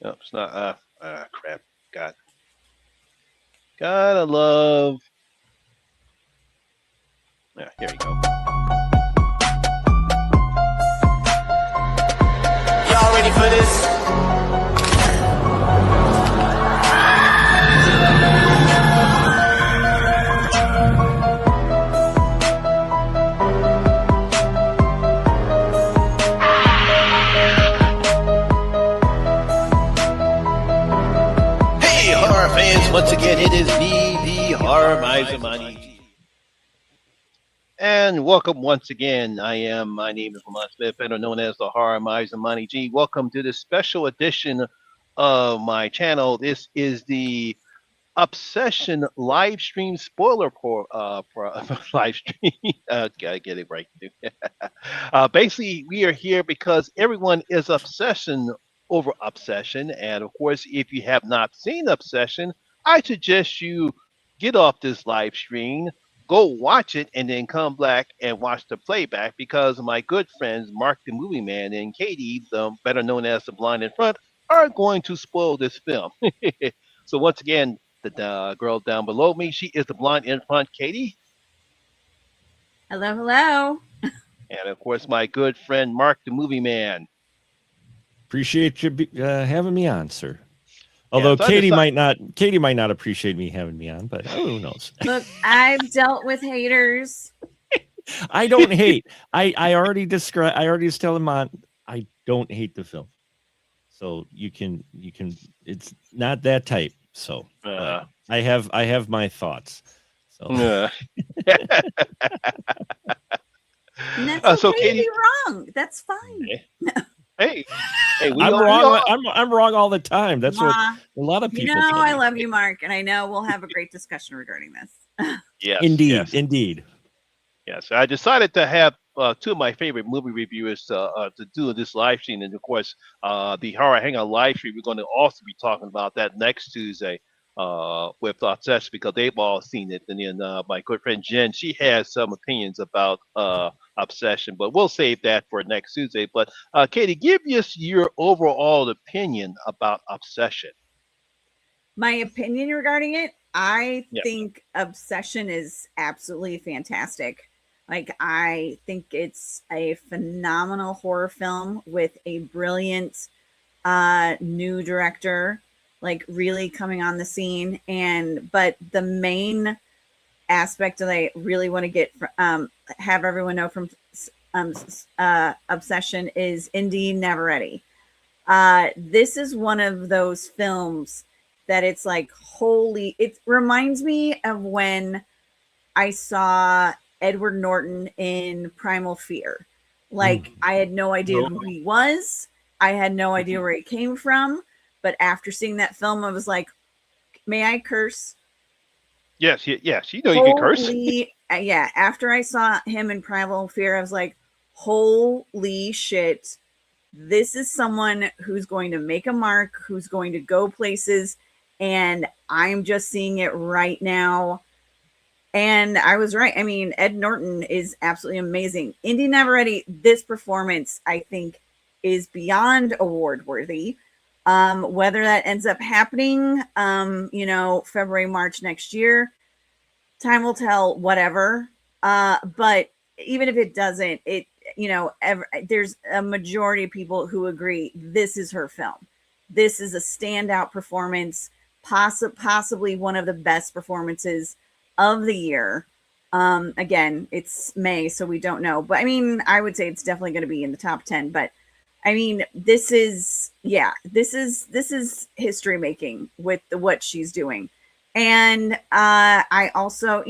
No, it's not. Crap. God. Gotta love. Yeah, here you go. Y'all ready for this? Hey, horror fans! Once again, it is me, the Horror Miser Money G. And welcome once again. My name is Lamont Smith, better known as the Horror Miser Money G. Welcome to this special edition of my channel. This is the Obsession live stream spoiler for live stream. Gotta get it right. Basically, we are here because everyone is obsession over Obsession, and of course, if you have not seen Obsession, I suggest you get off this live stream, go watch it, and then come back and watch the playback because my good friends Mark the Movie Man and Katie, the better known as the Blind in Front, are going to spoil this film. So once again, the girl down below me, she is the blonde in front, Katie. Hello, hello. And of course, my good friend Mark, the movie man. Appreciate you having me on, sir. Although so Katie might not appreciate me having me on, but who knows? Look, I've dealt with haters. I don't hate. I already was telling Mont I don't hate the film. So you can it's not that type. So I have my thoughts. So And that's okay so to Katie, be wrong. That's fine. Hey, I'm wrong. I'm wrong all the time. That's what a lot of people. I love you, Mark, and I know we'll have a great discussion regarding this. Yes, indeed. Yes, I decided to have two of my favorite movie reviewers to do this live stream, and of course, the Horror Hangout live stream. We're going to also be talking about that next Tuesday with Obsess because they've all seen it, and then my good friend Jen, she has some opinions about Obsession, but we'll save that for next Tuesday. But Katie, give us your overall opinion about Obsession. My opinion regarding it, I think Obsession is absolutely fantastic. Like, I think it's a phenomenal horror film with a brilliant new director, like really coming on the scene. But the main aspect that I really want to get have everyone know from Obsession is Indy Neveready. This is one of those films that it's like, holy, it reminds me of when I saw Edward Norton in Primal Fear. Like, I had no idea who he was. I had no idea where he came from. But after seeing that film, I was like, may I curse? Yes. You know you can curse. Yeah, after I saw him in Primal Fear, I was like, holy shit. This is someone who's going to make a mark, who's going to go places. And I'm just seeing it right now. And I was right. I mean, Ed Norton is absolutely amazing. Indy Neveready, this performance, I think, is beyond award worthy. Whether that ends up happening, February, March next year, time will tell, whatever. But even if it doesn't, there's a majority of people who agree this is her film. This is a standout performance, possibly one of the best performances of the year. Again, it's May, so we don't know. But I mean, I would say it's definitely going to be in the top 10. But I mean, this is history making with what she's doing. And I also,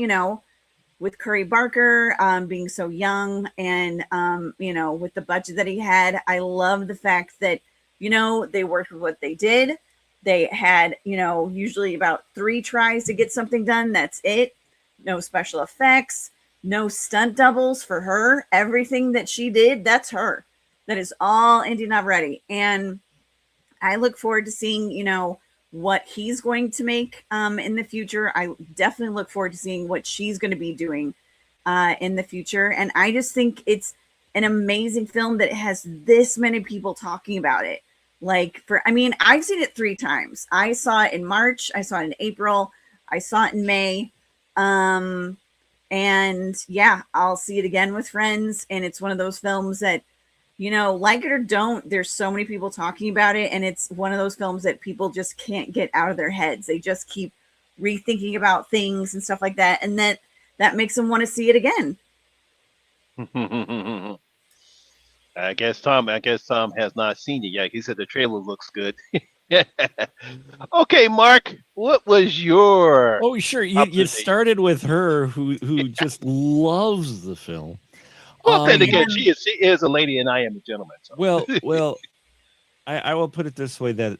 with Curry Barker being so young and, with the budget that he had, I love the fact that, they worked with what they did. They had, usually about 3 tries to get something done. That's it. No special effects, no stunt doubles for her. Everything that she did, that's her. That is all Indy Neveready. And I look forward to seeing, what he's going to make in the future. I definitely look forward to seeing what she's going to be doing in the future. And I just think it's an amazing film that has this many people talking about it. Like I mean, I've seen it 3 times. I saw it in March, I saw it in April, I saw it in May. And yeah, I'll see it again with friends. And it's one of those films that, like it or don't, there's so many people talking about it. And it's one of those films that people just can't get out of their heads. They just keep rethinking about things and stuff like that. And that makes them want to see it again. I guess Tom has not seen it yet. He said the trailer looks good. Okay, Mark, what was your Oh, sure. You observation? started with her who just loves the film. Well, then Yeah. again, she is a lady, and I am a gentleman. So. Well, I will put it this way that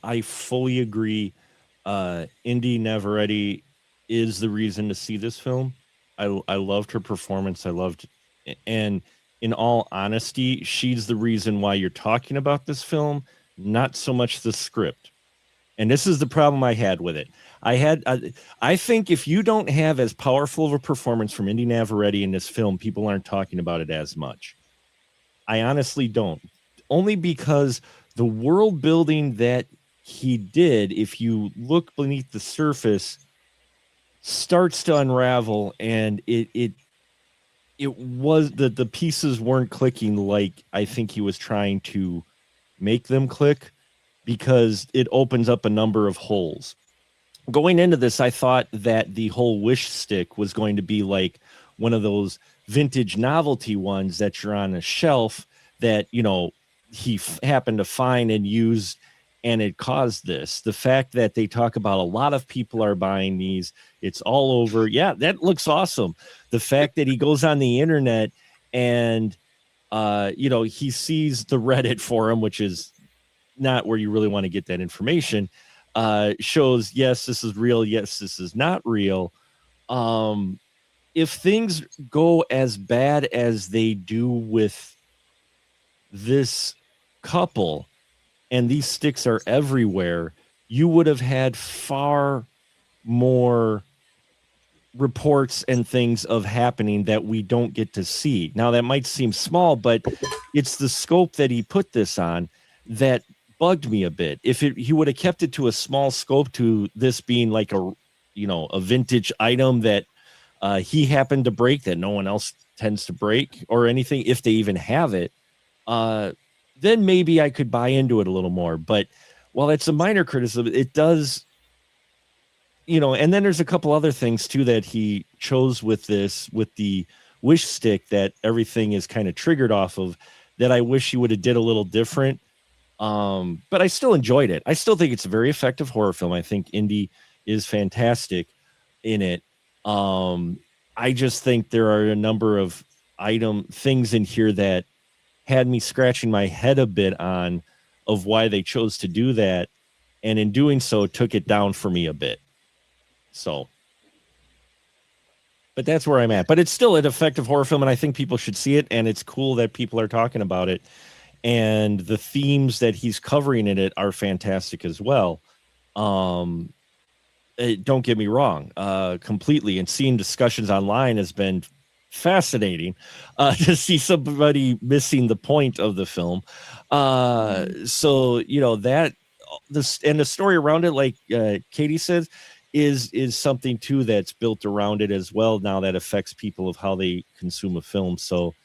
I fully agree. Indy Navarrete is the reason to see this film. I loved her performance. And in all honesty, she's the reason why you're talking about this film, not so much the script. And this is the problem I had with it. I think if you don't have as powerful of a performance from Indy Navarrete in this film, people aren't talking about it as much. I honestly don't. Only because the world building that he did, if you look beneath the surface, starts to unravel, and it was the pieces weren't clicking like I think he was trying to make them click, because it opens up a number of holes. Going into this, I thought that the whole wish stick was going to be like one of those vintage novelty ones that you're on a shelf that, he happened to find and used, and it caused this. The fact that they talk about a lot of people are buying these, it's all over. Yeah, that looks awesome. The fact that he goes on the internet and, he sees the Reddit forum, which is not where you really want to get that information, shows, yes, this is real. Yes, this is not real. If things go as bad as they do with this couple, and these sticks are everywhere, you would have had far more reports and things of happening that we don't get to see. Now, that might seem small, but it's the scope that he put this on that bugged me a bit. If he would have kept it to a small scope, to this being like a vintage item that he happened to break that no one else tends to break or anything, if they even have it, then maybe I could buy into it a little more. But while it's a minor criticism, it does, and then there's a couple other things too that he chose with the wish stick that everything is kind of triggered off of, that I wish he would have did a little different. But I still enjoyed it. I still think it's a very effective horror film. I think Indy is fantastic in it. I just think there are a number of things in here that had me scratching my head a bit on of why they chose to do that, and in doing so took it down for me a bit. So, but that's where I'm at. But it's still an effective horror film, and I think people should see it, and it's cool that people are talking about it, and the themes that he's covering in it are fantastic as well. Don't get me wrong, completely, and seeing discussions online has been fascinating to see somebody missing the point of the film. So that and the story around it, like Katie says, is something too that's built around it as well. Now that affects people of how they consume a film. So,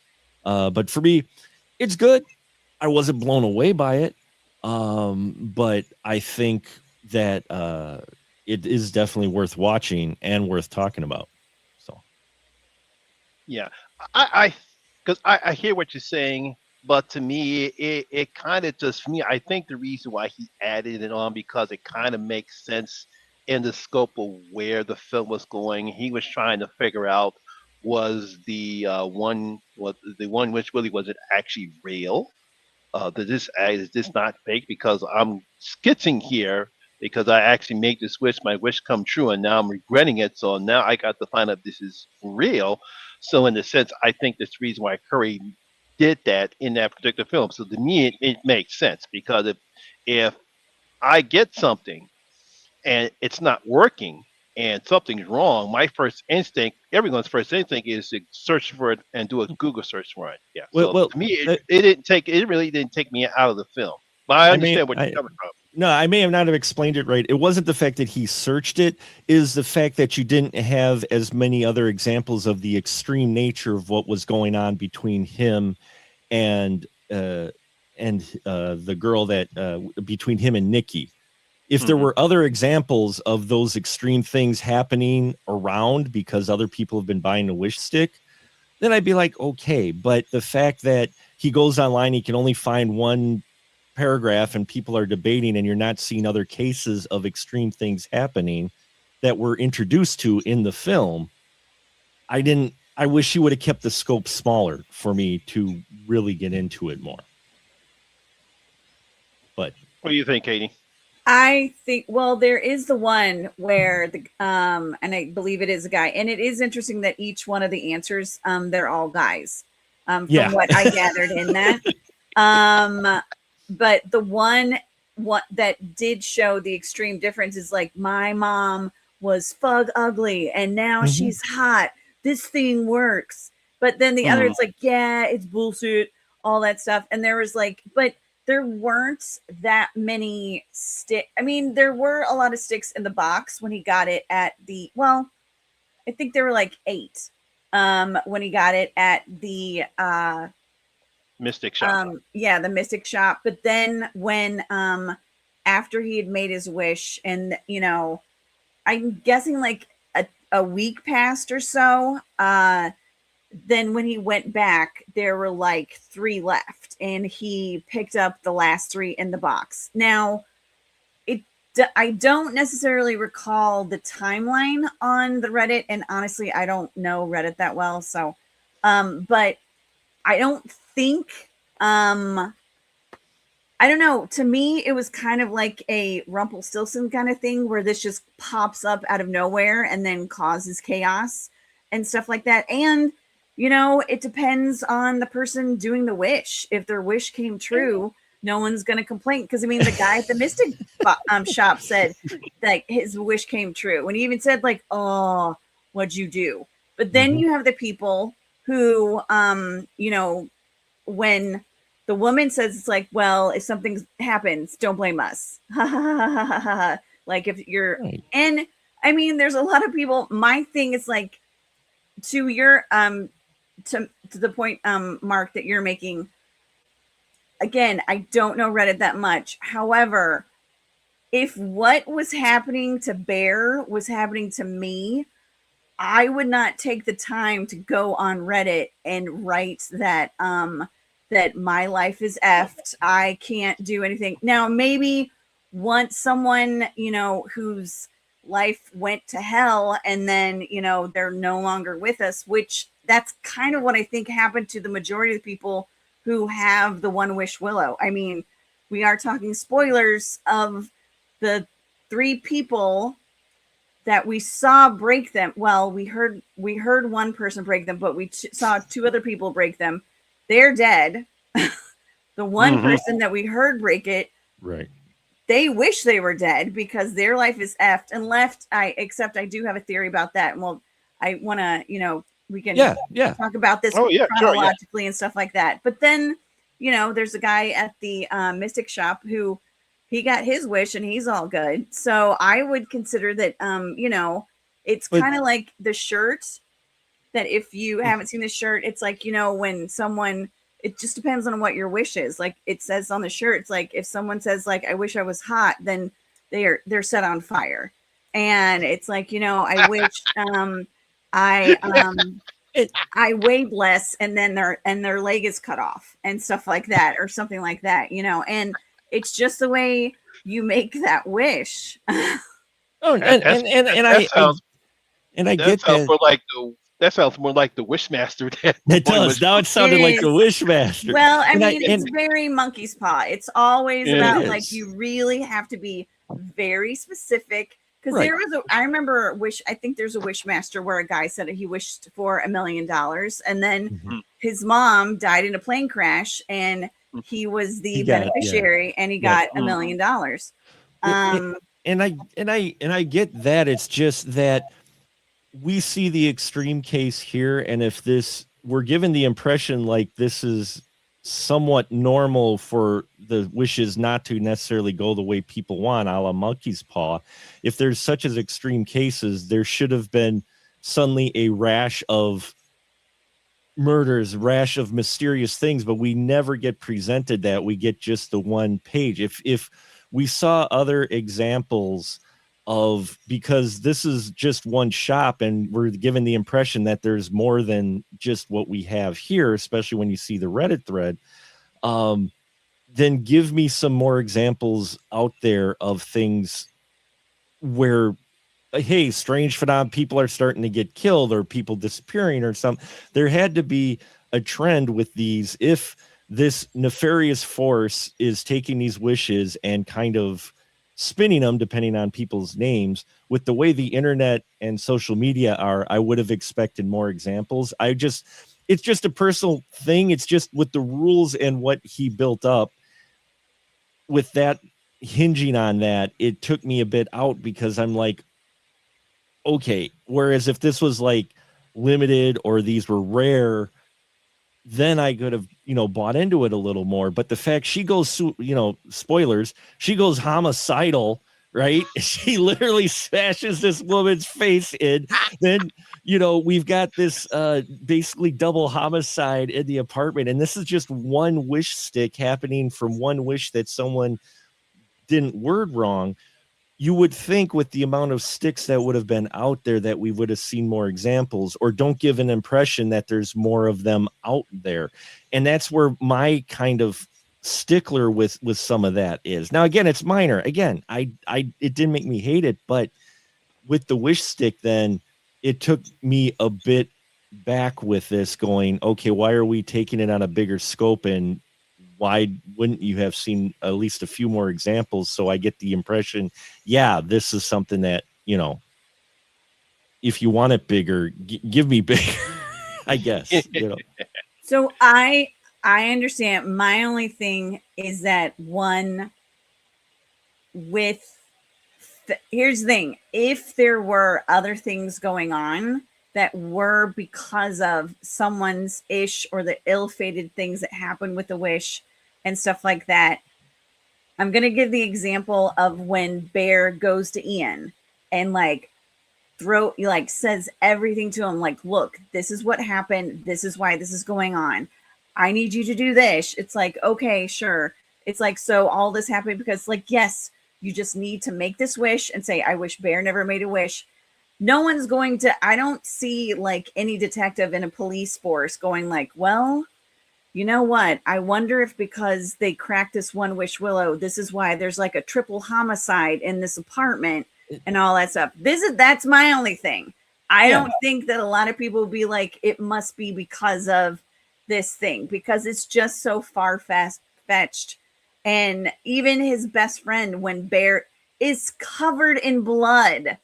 but for me, it's good. I wasn't blown away by it, but I think that it is definitely worth watching and worth talking about. So, Yeah, because I hear what you're saying, but to me, it kind of just, for me, I think the reason why he added it on, because it kind of makes sense in the scope of where the film was going. He was trying to figure out, was the one which really, was it actually real? Is this not fake? Because I'm skitzing here because I actually made this wish, my wish come true, and now I'm regretting it. So now I got to find out this is real. So in a sense, I think that's the reason why Curry did that in that particular film. So to me, it makes sense, because if I get something and it's not working and something's wrong, my first instinct, everyone's first instinct, is to search for it and do a Google search for it. Yeah. So well, to me, it really didn't take me out of the film. But I understand where you're coming from. No, I may have not have explained it right. It wasn't the fact that he searched it, is the fact that you didn't have as many other examples of the extreme nature of what was going on between him and the girl that between him and Nikki. If there were other examples of those extreme things happening around because other people have been buying a wish stick, then I'd be like, okay. But the fact that he goes online, he can only find one paragraph and people are debating and you're not seeing other cases of extreme things happening that were introduced to in the film. I wish he would have kept the scope smaller for me to really get into it more. But what do you think, Katie? I think, well, there is the one where the and I believe it is a guy, and it is interesting that each one of the answers they're all guys from what I gathered in that. But the one that did show the extreme difference is like, my mom was fug ugly and now she's hot. This thing works. But then the other, it's like, yeah, it's bullshit, all that stuff. And there was like, but there weren't that many I mean, there were a lot of sticks in the box when he got it at the, well, I think there were like 8 when he got it at the Mystic Shop. The Mystic Shop. But then when after he had made his wish, and you know, I'm guessing like a week passed or so, then when he went back, there were like 3 left, and he picked up the last 3 in the box. Now, I don't necessarily recall the timeline on the Reddit, and honestly, I don't know Reddit that well, so but I don't think I don't know. To me, it was kind of like a Rumpelstiltskin kind of thing where this just pops up out of nowhere and then causes chaos and stuff like that. And, you know, it depends on the person doing the wish. If their wish came true, no one's going to complain. Because, I mean, the guy at the Mystic shop said that his wish came true. And he even said, like, oh, what'd you do? But then you have the people who, you know, when the woman says, it's like, well, if something happens, don't blame us. Like if you're, and I mean, there's a lot of people, my thing is like, to your, to the point, Mark, that you're making, again, I don't know Reddit that much. However, if what was happening to Bear was happening to me, I would not take the time to go on Reddit and write that, that my life is effed. I can't do anything. Now, maybe once someone, you know, whose life went to hell and then, you know, they're no longer with us, which that's kind of what I think happened to the majority of the people who have the One Wish Willow. I mean, we are talking spoilers of the 3 people that we saw break them. Well, we heard one person break them, but we saw 2 other people break them. They're dead. The one person that we heard break it, right? They wish they were dead because their life is effed and left. Except I do have a theory about that. And well, I want to, you know, we can talk about this chronologically and stuff like that. But then, you know, there's a guy at the Mystic Shop who he got his wish and he's all good. So I would consider that, you know, it's kind of like the shirt that if you haven't seen the shirt, it's like, you know, when someone, it just depends on what your wish is. Like it says on the shirt, it's like if someone says like, I wish I was hot, then they're set on fire. And it's like, you know, I wish I weighed less and then their leg is cut off and stuff like that or something like that, you know, and it's just the way you make that wish. I get that. That sounds more like the Wishmaster. It does. Now it sounded like the Wishmaster. Well, I mean, it's very monkey's paw. It's always about like you really have to be very specific. Because there was I remember I think there's a Wishmaster where a guy said that he wished for $1 million, and then his mom died in a plane crash, and he was the beneficiary, and he got $1 million. And I get that. It's just that we see the extreme case here, and if we're given the impression like this is somewhat normal for the wishes not to necessarily go the way people want, a la monkey's paw. If there's such as extreme cases, there should have been suddenly a rash of murders, rash of mysterious things, but we never get presented that. We get just the one page. If we saw other examples of, because this is just one shop and we're given the impression that there's more than just what we have here, especially when you see the Reddit thread, then give me some more examples out there of things where, hey, strange phenomenon, people are starting to get killed or people disappearing or something. There had to be a trend with these. If this nefarious force is taking these wishes and kind of spinning them, depending on people's names, with the way the internet and social media are, I would have expected more examples. It's just a personal thing. It's just with the rules and what he built up with that hinging on that, it took me a bit out because I'm like, okay, whereas if this was like limited or these were rare, then I could have, bought into it a little more. But the fact she goes, spoilers, she goes homicidal, right? She literally smashes this woman's face in. Then, we've got this basically double homicide in the apartment. And this is just one wish stick happening from one wish that someone didn't word wrong. You would think with the amount of sticks that would have been out there that we would have seen more examples, or don't give an impression that there's more of them out there. And that's where my kind of stickler with some of that is. Now, again, it's minor. Again, it didn't make me hate it, but with the wish stick, then it took me a bit back with this going, okay, why are we taking it on a bigger scope, and why wouldn't you have seen at least a few more examples? So I get the impression, yeah, this is something that, if you want it bigger, give me bigger, I guess. So I understand. My only thing is that here's the thing. If there were other things going on that were because of someone's ish or the ill-fated things that happen with the wish and stuff like that, I'm going to give the example of when Bear goes to Ian and says everything to him. Like, look, this is what happened. This is why this is going on. I need you to do this. It's like, okay, sure. It's like, so all this happened because yes, you just need to make this wish and say, I wish Bear never made a wish. No one's going to, I don't see any detective in a police force going well, you know what? I wonder if because they cracked this one wish Willow, this is why there's a triple homicide in this apartment and all that stuff. That's my only thing. I don't think that a lot of people will be it must be because of this thing, because it's just so far-fetched. And even his best friend, when Bear is covered in blood,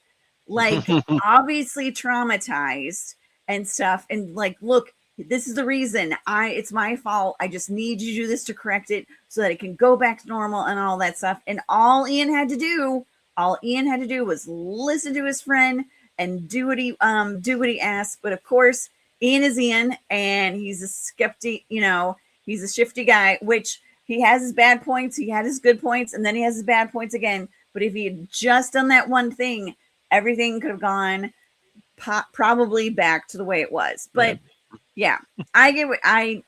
obviously traumatized and stuff, and look, this is the reason, it's my fault, I just need you to do this to correct it so that it can go back to normal and all that stuff. And all Ian had to do was listen to his friend and do what he asked. But of course, Ian is Ian, and he's a skeptic, he's a shifty guy, which he has his bad points, he had his good points, and then he has his bad points again. But if he had just done that one thing, everything could have gone probably back to the way it was. But yeah, I get what I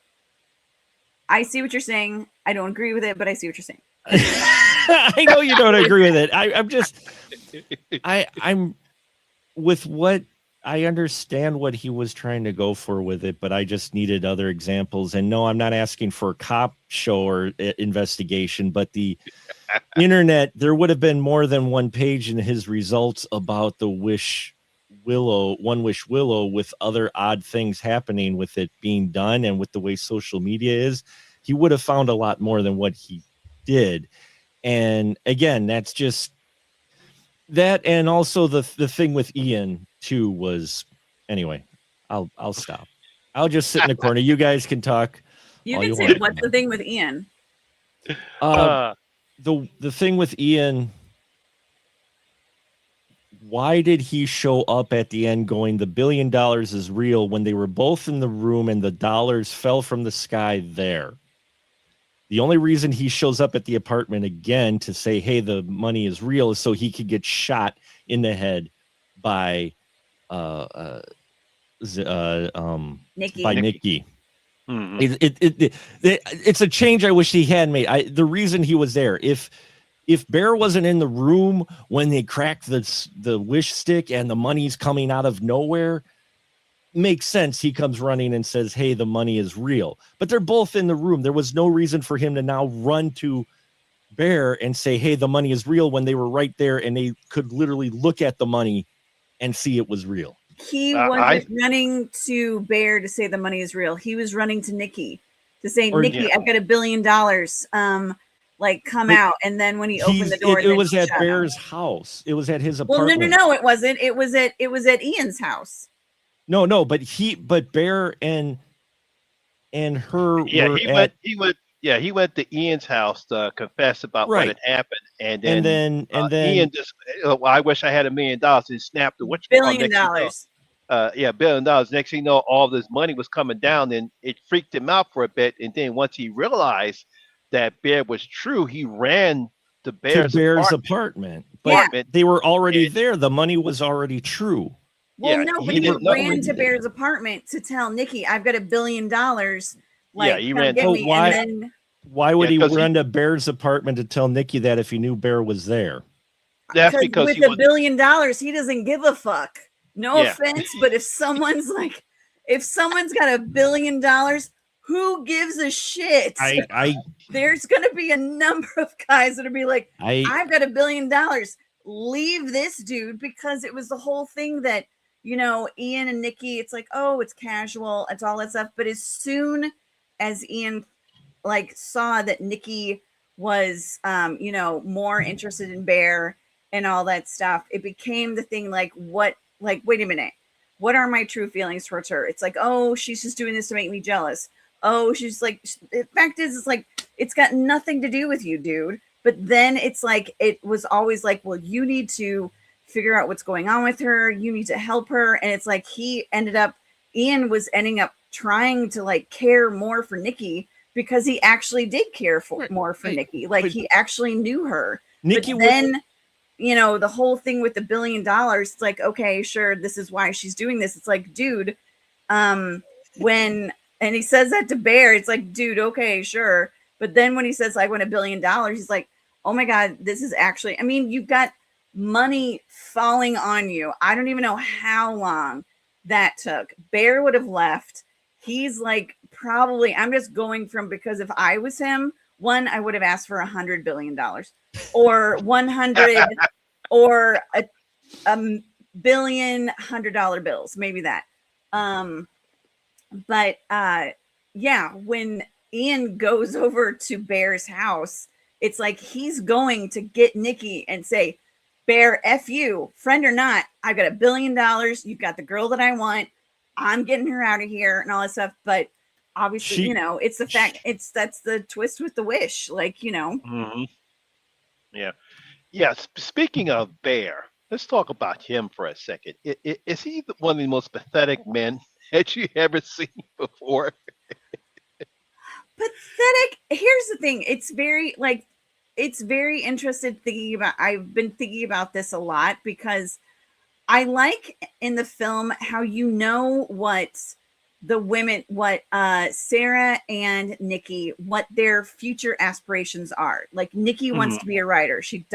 see what you're saying. I don't agree with it, but I see what you're saying. I know you don't agree with it. I'm with what I understand what he was trying to go for with it, but I just needed other examples. And no, I'm not asking for a cop show or investigation, but the internet, there would have been more than one page in his results about the One Wish Willow, with other odd things happening with it being done, and with the way social media is, he would have found a lot more than what he did. And again, that's just that. And also the thing with Ian too was, anyway, I'll stop. I'll just sit in the corner. You guys can talk. You can say, what's the thing with Ian? The thing with Ian, why did he show up at the end going, the $1 billion is real, when they were both in the room and the dollars fell from the sky there? The only reason he shows up at the apartment again to say, hey, the money is real, is so he could get shot in the head by Nikki. Nikki. Mhm. It's a change I wish he had made. The reason he was there, if Bear wasn't in the room when they cracked the wish stick and the money's coming out of nowhere, makes sense. He comes running and says, hey, the money is real. But they're both in the room. There was no reason for him to now run to Bear and say, hey, the money is real, when they were right there and they could literally look at the money and see it was real. He wasn't running to Bear to say the money is real. He was running to Nikki to say, Nikki, I've got $1 billion. Come out. And then when he opened the door, it was at Bear's house. It was at his apartment. Well, no, it wasn't. It was at Ian's house. No, but Bear and her. He went to Ian's house to confess about what had happened, and then Ian just, I wish I had $1 million. And snapped the $1 billion. $1 billion. Next thing you know, all this money was coming down, and it freaked him out for a bit. And then once he realized that Bear was true, he ran to Bear's apartment. But they were already there. The money was already true. Well, no, but he ran to Bear's apartment to tell Nikki, I've got $1 billion. He ran. Why would he run to Bear's apartment to tell Nikki that if he knew Bear was there? That's because with $1 billion, he doesn't give a fuck. No offense, but if someone's got $1 billion, who gives a shit? There's going to be a number of guys that'll be like, I've got $1 billion. Leave this dude, because it was the whole thing that, Ian and Nikki, it's like, oh, it's casual, it's all that stuff. But as soon as Ian saw that Nikki was, more interested in Bear and all that stuff, it became the thing wait a minute, what are my true feelings towards her? It's like, oh, she's just doing this to make me jealous. Oh, she's the fact is, it's got nothing to do with you, dude. But then it's it was always well, you need to figure out what's going on with her. You need to help her. And it's Ian was ending up trying to care more for Nikki, because he actually did care more for Nikki. He actually knew her. Nikki, but then, the whole thing with the $1 billion, it's okay, sure, this is why she's doing this. It's dude, and he says that to Bear, it's dude, okay, sure. But then when he says, I want $1 billion, he's like, oh my God, this is actually, you've got money falling on you. I don't even know how long that took. Bear would have left. He's probably, I'm just going from, because if I was him, I would have asked for $100 billion or 100 or a billion $100 bills, maybe that. But when Ian goes over to Bear's house, it's he's going to get Nikki and say, Bear, F you, friend or not, I've got $1 billion. You've got the girl that I want. I'm getting her out of here and all that stuff. But obviously, it's the fact, that's the twist with the wish, Mm-hmm. Yeah. Speaking of Bear, let's talk about him for a second. Is he one of the most pathetic men that you ever seen before? Pathetic. Here's the thing. It's very interesting thinking about. I've been thinking about this a lot, because I like in the film how what the women, what Sarah and Nikki, what their future aspirations are. Nikki wants to be a writer. She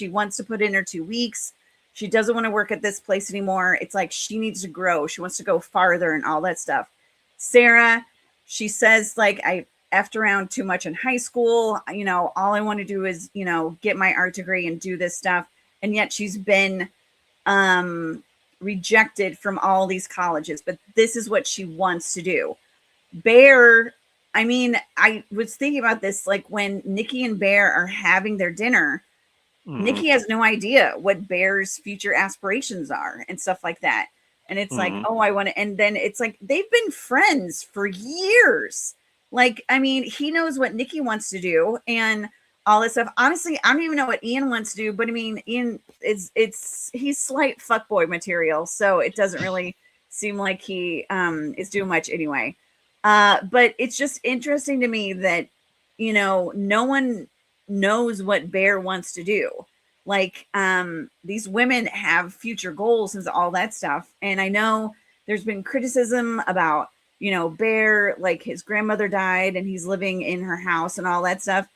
wants to put in her 2 weeks. She doesn't want to work at this place anymore. It's she needs to grow. She wants to go farther and all that stuff. Sarah, she says, I effed around too much in high school. All I want to do is, get my art degree and do this stuff. And yet she's been rejected from all these colleges, but this is what she wants to do. Bear, I was thinking about this, when Nikki and Bear are having their dinner, Nikki has no idea what Bear's future aspirations are and stuff like that. And it's oh, I want to, and then it's they've been friends for years. He knows what Nikki wants to do and all this stuff. Honestly, I don't even know what Ian wants to do, but Ian he's slight fuckboy material. So it doesn't really seem like he is doing much anyway. But it's just interesting to me that no one knows what Bear wants to do. Like, these women have future goals and all that stuff. And I know there's been criticism about, Bear, like his grandmother died and he's living in her house and all that stuff.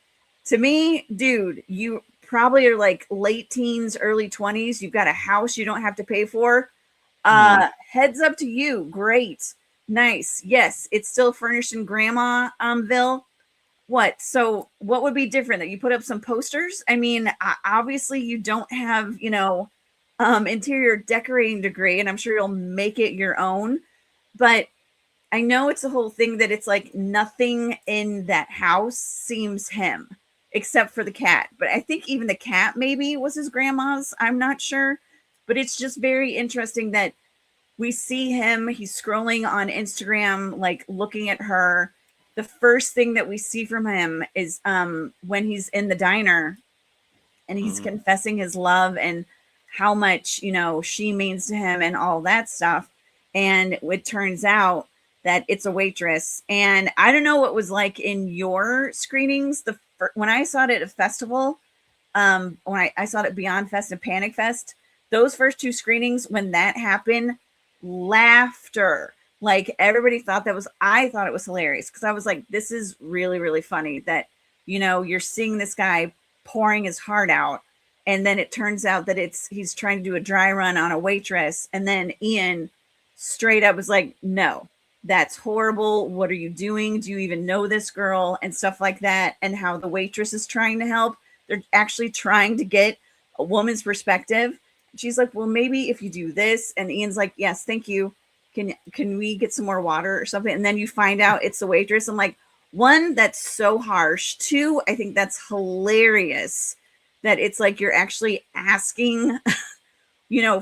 To me, dude, you probably are like late teens, early 20s. You've got a house you don't have to pay for. Heads up to you. Great. Nice. Yes, it's still furnished in Grandma Ville. What? So what would be different? That you put up some posters? I mean, obviously you don't have, interior decorating degree, and I'm sure you'll make it your own. But I know it's a whole thing that it's like nothing in that house seems him except for the cat. But I think even the cat maybe was his grandma's. I'm not sure. But it's just very interesting that we see him, he's scrolling on Instagram, like looking at her. The first thing that we see from him is when he's in the diner and he's confessing his love and how much, she means to him and all that stuff. And it turns out that it's a waitress. And I don't know what was like in your screenings. When I saw it at a festival, when I saw it at Beyond Fest and Panic Fest, those first two screenings, when that happened, laughter. Like everybody thought I thought it was hilarious because I was like, this is really, really funny that, you're seeing this guy pouring his heart out. And then it turns out that he's trying to do a dry run on a waitress. And then Ian straight up was like, no, that's horrible. What are you doing? Do you even know this girl? And stuff like that. And how the waitress is trying to help. They're actually trying to get a woman's perspective. She's like, well, maybe if you do this. And Ian's like, yes, thank you. Can we get some more water or something? And then you find out it's the waitress. I'm like, one, that's so harsh. Two, I think that's hilarious that it's like you're actually asking,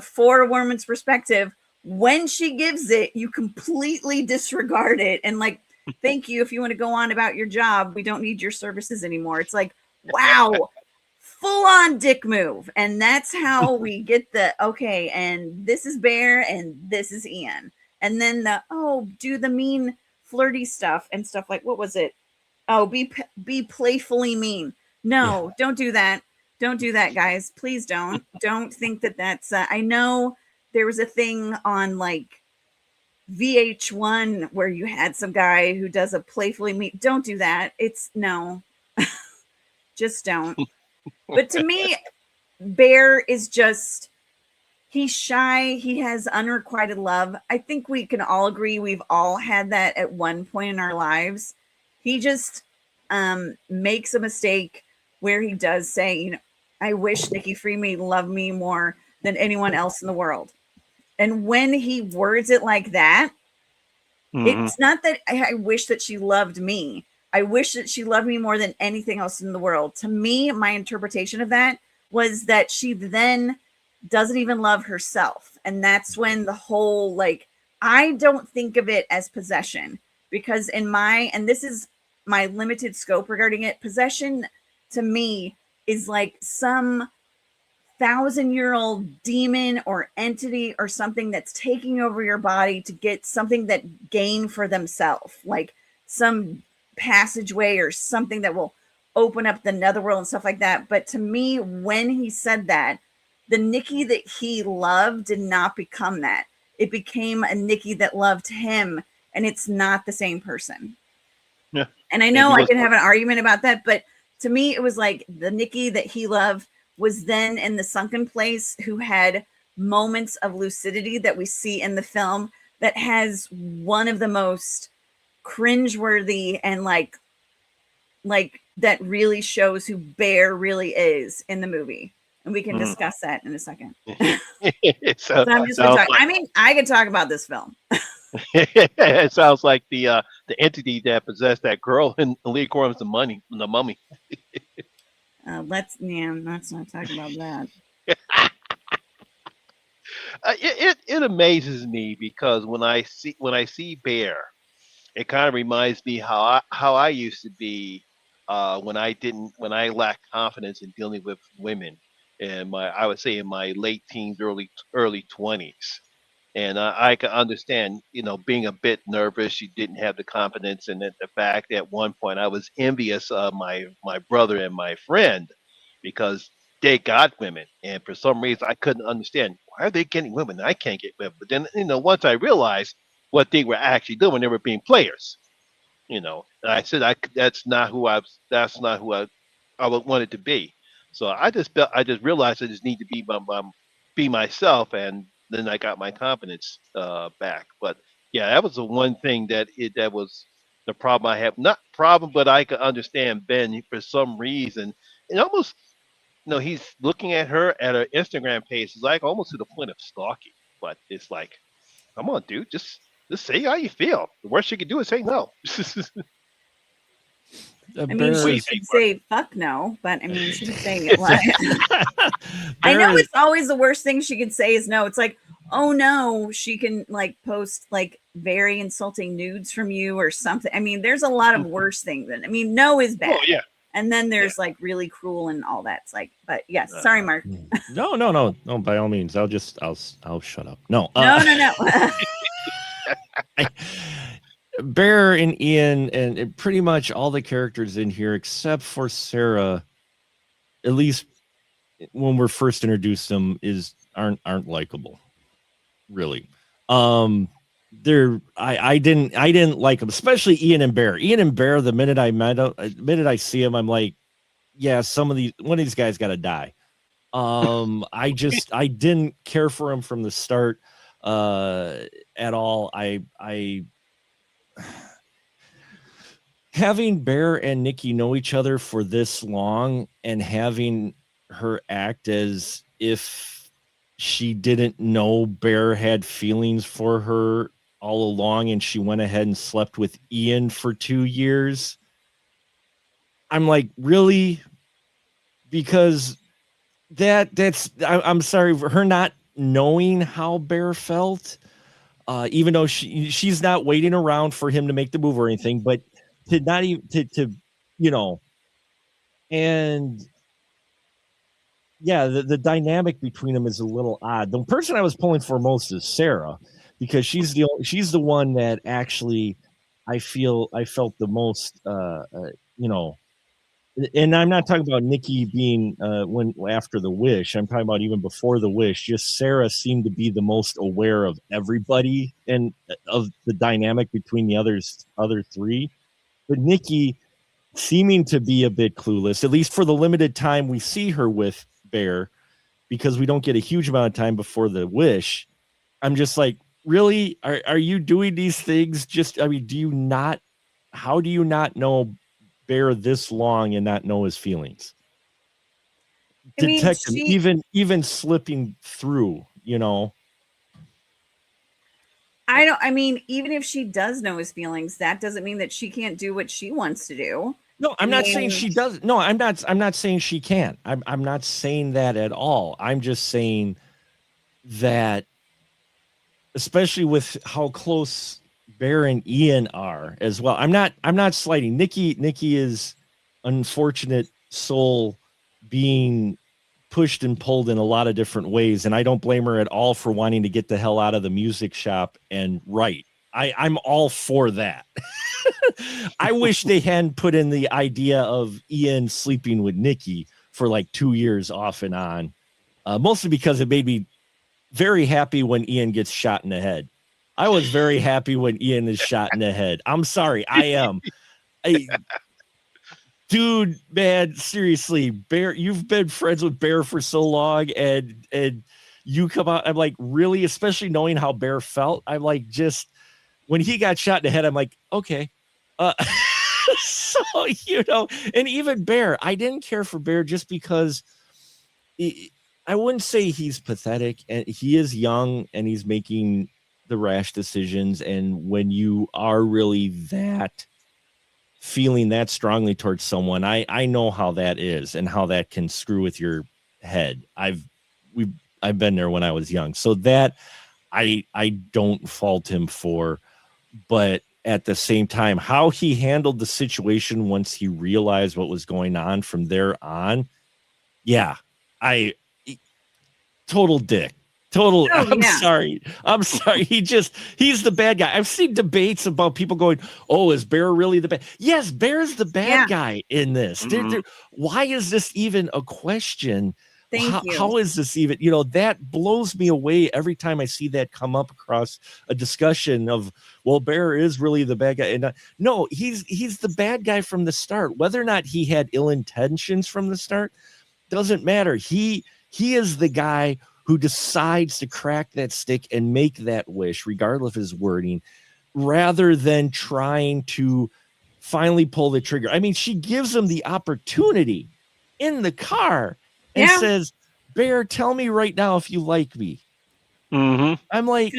for a woman's perspective. When she gives it, you completely disregard it. And like, thank you. If you want to go on about your job, we don't need your services anymore. It's like, wow, full on dick move. And that's how we get okay. And this is Bear and this is Ian. And then do the mean flirty stuff and stuff like, what was it? Oh, be playfully mean. No, Don't do that. Don't do that, guys. Please don't. Don't think that that's, I know there was a thing on like VH1 where you had some guy who does a playfully mean. Don't do that. It's no, just don't. But to me, Bear is just, he's shy. He has unrequited love. I think we can all agree we've all had that at one point in our lives. He just makes a mistake where he does say, I wish Nikki Freeman loved me more than anyone else in the world. And when he words it like that, it's not that I wish that she loved me. I wish that she loved me more than anything else in the world. To me, my interpretation of that was that she then doesn't even love herself. And that's when the whole, like, I don't think of it as possession because and this is my limited scope regarding it, possession to me is like some 1,000-year-old demon or entity or something that's taking over your body to get something that gain for themselves, like some passageway or something that will open up the netherworld and stuff like that. But to me, when he said that, the Nikki that he loved did not become that. It became a Nikki that loved him, and it's not the same person. Yeah. And I know I can have an argument about that, but to me, it was like the Nikki that he loved was then in the sunken place who had moments of lucidity that we see in the film that has one of the most cringeworthy and like that really shows who Bear really is in the movie. And we can discuss that in a second. So I'm just I mean, I could talk about this film. It sounds like the entity that possessed that girl in Lee Corman's The Mummy. Let's not talk about that. It amazes me because when I see Bear, it kind of reminds me how I used to be when I lacked confidence in dealing with women, I would say in my late teens, early 20s. And I can understand, being a bit nervous. She didn't have the confidence, and the fact that at one point I was envious of my brother and my friend because they got women, and for some reason I couldn't understand why are they getting women and I can't get women. But then once I realized what they were actually doing, they were being players. And I said that's not who I would want it to be. So I just realized I just need to be myself, and then I got my confidence back. But yeah, that was the one thing that was the problem I have. Not problem, but I could understand Ben for some reason. And almost, he's looking at her Instagram page. It's like almost to the point of stalking. But it's like, come on, dude, just say how you feel. The worst you can do is say no. I mean, What do she you should think, say fuck no, but I mean, she could say I Bear know is- it's always the worst thing she could say is no. It's like, oh no, she can like post like very insulting nudes from you or something. I mean, there's a lot of worse things than, I mean, no is bad. Oh yeah. And then there's like really cruel and all that. It's like, but yes, sorry, Mark. No. By all means, I'll shut up. No. No. Bear and Ian and pretty much all the characters in here except for Sarah, at least when we're first introduced them, aren't likable, really. I didn't like them, especially Ian and Bear. The minute I see him, I'm like, yeah, one of these guys got to die. I didn't care for him from the start at all. I having Bear and Nikki know each other for this long and having her act as if she didn't know Bear had feelings for her all along and she went ahead and slept with Ian for 2 years. I'm like, really? Because I'm sorry for her not knowing how Bear felt, even though she's not waiting around for him to make the move or anything, but to not even to and yeah, the dynamic between them is a little odd. The person I was pulling for most is Sarah, because she's the one that actually I felt the most and I'm not talking about Nikki being when after the wish. I'm talking about even before the wish. Just Sarah seemed to be the most aware of everybody and of the dynamic between the other three. But Nikki seeming to be a bit clueless, at least for the limited time we see her with Bear, because we don't get a huge amount of time before the wish. I'm just like, really? Are you doing these things? I mean, how do you not know Bear this long and not know his feelings? I mean, Detect him, even slipping through, I mean, even if she does know his feelings, that doesn't mean that she can't do what she wants to do. No, I'm not saying she does. No, I'm not saying she can't. I'm not saying that at all. I'm just saying that, especially with how close Bear and Ian are as well. I'm not slighting Nikki. Nikki is unfortunate soul being pushed and pulled in a lot of different ways, and I don't blame her at all for wanting to get the hell out of the music shop and write. I'm all for that. I wish they hadn't put in the idea of Ian sleeping with Nikki for like 2 years off and on, mostly because it made me very happy when Ian gets shot in the head. I was very happy when Ian is shot in the head. I'm sorry, I am. Dude, man, seriously, Bear, you've been friends with Bear for so long, and you come out. I'm like, really, especially knowing how Bear felt. I'm like, just when he got shot in the head, I'm like, okay. So, and even Bear, I didn't care for Bear just because I wouldn't say he's pathetic, and he is young and he's making the rash decisions. And when you are really feeling that strongly towards someone, I know how that is and how that can screw with your head. I've been there when I was young. So that I don't fault him for, but at the same time, how he handled the situation once he realized what was going on from there on. Yeah, total dick. Total. Oh, I'm yeah. sorry. He's the bad guy. I've seen debates about people going, "Oh, is Bear really the bad?" Yes, Bear is the bad guy in this. Why is this even a question? Thank you. How is this even? That blows me away every time I see that come up across a discussion of, well, Bear is really the bad guy. And no, he's the bad guy from the start. Whether or not he had ill intentions from the start doesn't matter. He is the guy who decides to crack that stick and make that wish, regardless of his wording, rather than trying to finally pull the trigger. I mean, she gives him the opportunity in the car and says, Bear, tell me right now if you like me. Mm-hmm. I'm like,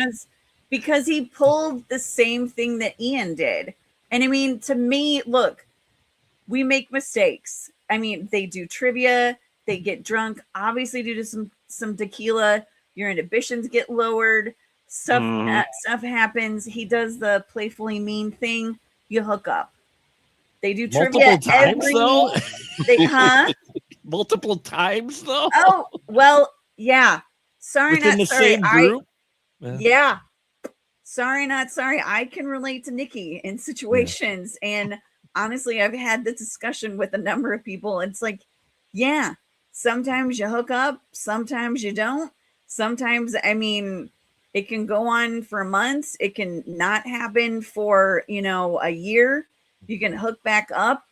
because he pulled the same thing that Ian did. And I mean, to me, look, we make mistakes. I mean, they do trivia, they get drunk, obviously due to some tequila, your inhibitions get lowered, stuff happens. He does the playfully mean thing, you hook up. They do trivia times, though. Multiple times, though. Oh, well, yeah. Sorry, within not the sorry. same group. Yeah. Sorry, not sorry. I can relate to Nikki in situations, and honestly, I've had this discussion with a number of people. It's like, yeah, sometimes you hook up, sometimes you don't. Sometimes, I mean, it can go on for months. It can not happen for, a year. You can hook back up.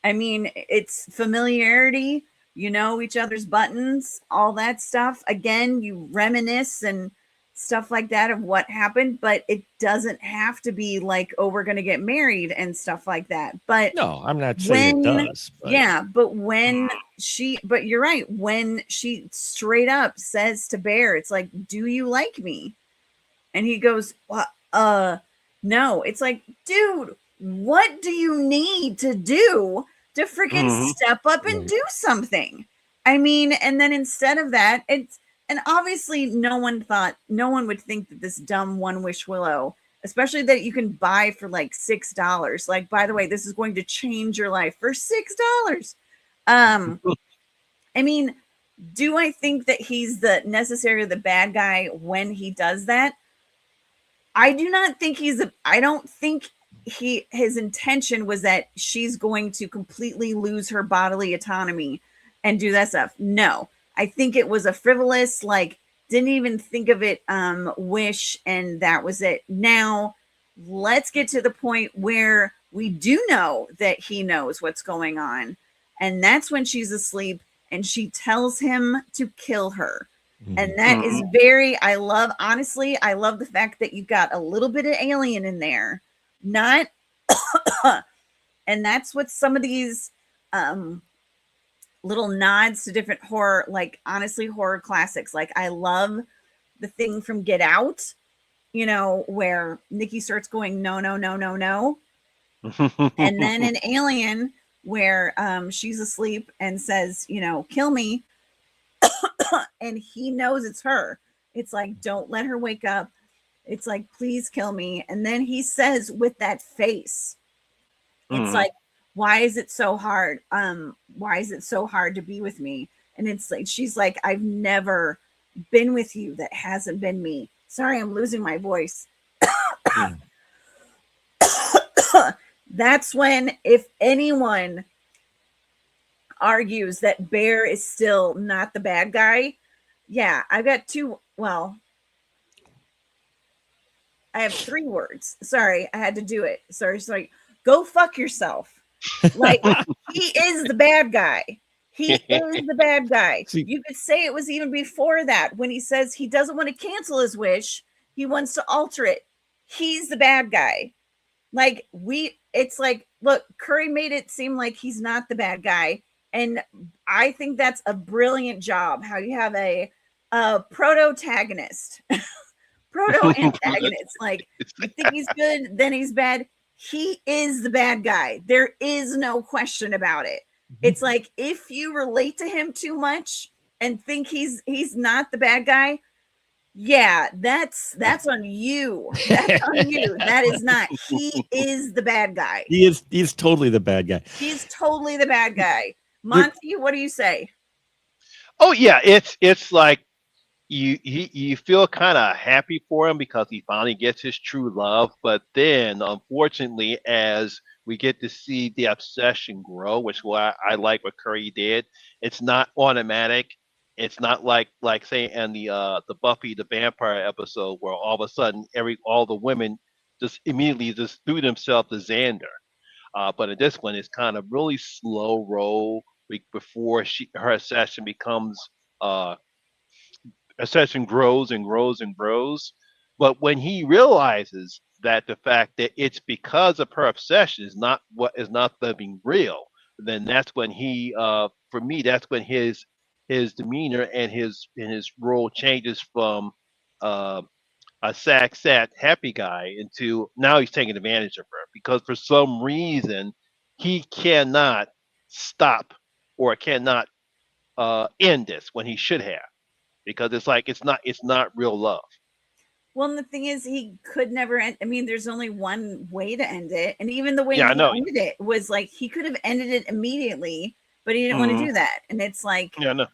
I mean, it's familiarity, each other's buttons, all that stuff. Again, you reminisce and stuff like that of what happened, but it doesn't have to be like, oh, we're going to get married and stuff like that. But no, I'm not saying it does. But. Yeah, but you're right. When she straight up says to Bear, it's like, do you like me? And he goes, no. It's like, dude, what do you need to do to freaking step up and do something? I mean, and then instead of that, and obviously no one would think that this dumb One Wish Willow, especially that you can buy for like $6. Like, by the way, this is going to change your life for $6. I mean, do I think that he's necessarily the bad guy when he does that? I do not think I don't think his intention was that she's going to completely lose her bodily autonomy and do that stuff. No, I think it was a frivolous, like, didn't even think of it, wish, and that was it. Now, let's get to the point where we do know that he knows what's going on. And that's when she's asleep and she tells him to kill her. And that is honestly, I love the fact that you got a little bit of Alien in there. Not, and that's what some of these little nods to different horror, like, honestly, horror classics. Like, I love the thing from Get Out, where Nikki starts going, no, no, no, no, no. And then in Alien, where she's asleep and says, kill me. And he knows it's her. It's like, don't let her wake up. It's like, please kill me. And then he says with that face, it's like, why is it so hard? Why is it so hard to be with me? And it's like, she's like, I've never been with you that hasn't been me. Sorry, I'm losing my voice. That's when, if anyone argues that Bear is still not the bad guy, yeah, I've got I have 3 words. Sorry, I had to do it. Sorry. Go fuck yourself. Like, he is the bad guy. He is the bad guy. You could say it was even before that, when he says he doesn't want to cancel his wish. He wants to alter it. He's the bad guy. Like, it's like, look, Curry made it seem like he's not the bad guy. And I think that's a brilliant job. How you have a protagonist, proto-antagonist. Like, you think he's good, then he's bad. He is the bad guy. There is no question about it. It's like, if you relate to him too much and think he's not the bad guy, yeah, that's on you. That's on you. That is not. He is the bad guy. He's totally the bad guy. He's totally the bad guy. Monty, what do you say? Oh yeah, it's like, you feel kind of happy for him because he finally gets his true love, but then unfortunately, as we get to see the obsession grow, which why I like what Curry did, it's not automatic. It's not like say in the Buffy the Vampire episode where all of a sudden all the women just immediately just threw themselves to Xander. But in this one, it's kind of really slow roll before her obsession becomes uh, obsession grows and grows and grows. But when he realizes that the fact that it's because of her obsession is not what is not being real, then that's when for me, that's when his demeanor and his role changes from uh, a sad happy guy into now he's taking advantage of her because for some reason he cannot stop or cannot end this when he should have because it's like it's not real love. Well, and the thing is, he could never end. I mean, there's only one way to end it, and even the way Yeah, I he know. ended it was like he could have ended it immediately, but he didn't want to Mhm. do that. And it's like Yeah, I know.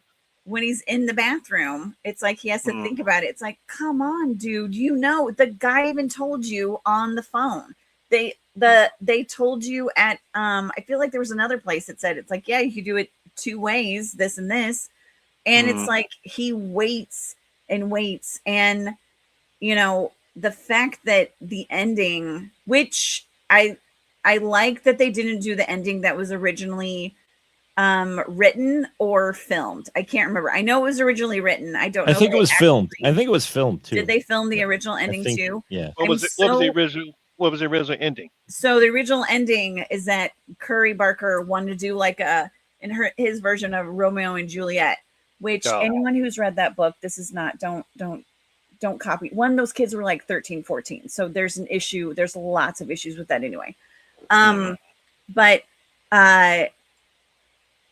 when he's in the bathroom, it's like he has to Mhm. think about it. It's like, come on, dude, you know, the guy even told you on the phone. They told you at I feel like there was another place that said it's like, yeah, you could do it two ways, this and this. And it's Mhm. like he waits and waits. And, you know, the fact that the ending, which I like that they didn't do the ending that was originally written or filmed. I can't remember. I know it was originally written. I don't I know. think If it they was filmed. actually- I think it was filmed too. Did they film the Yeah. original I ending think, too? yeah. What was it? What was the original? What was the original ending? So the original ending is that Curry Barker wanted to do like his version of Romeo and Juliet, which Oh. anyone who's read that book, this is not don't copy. One of those kids were like 13, 14. So there's an issue. There's lots of issues with that anyway. But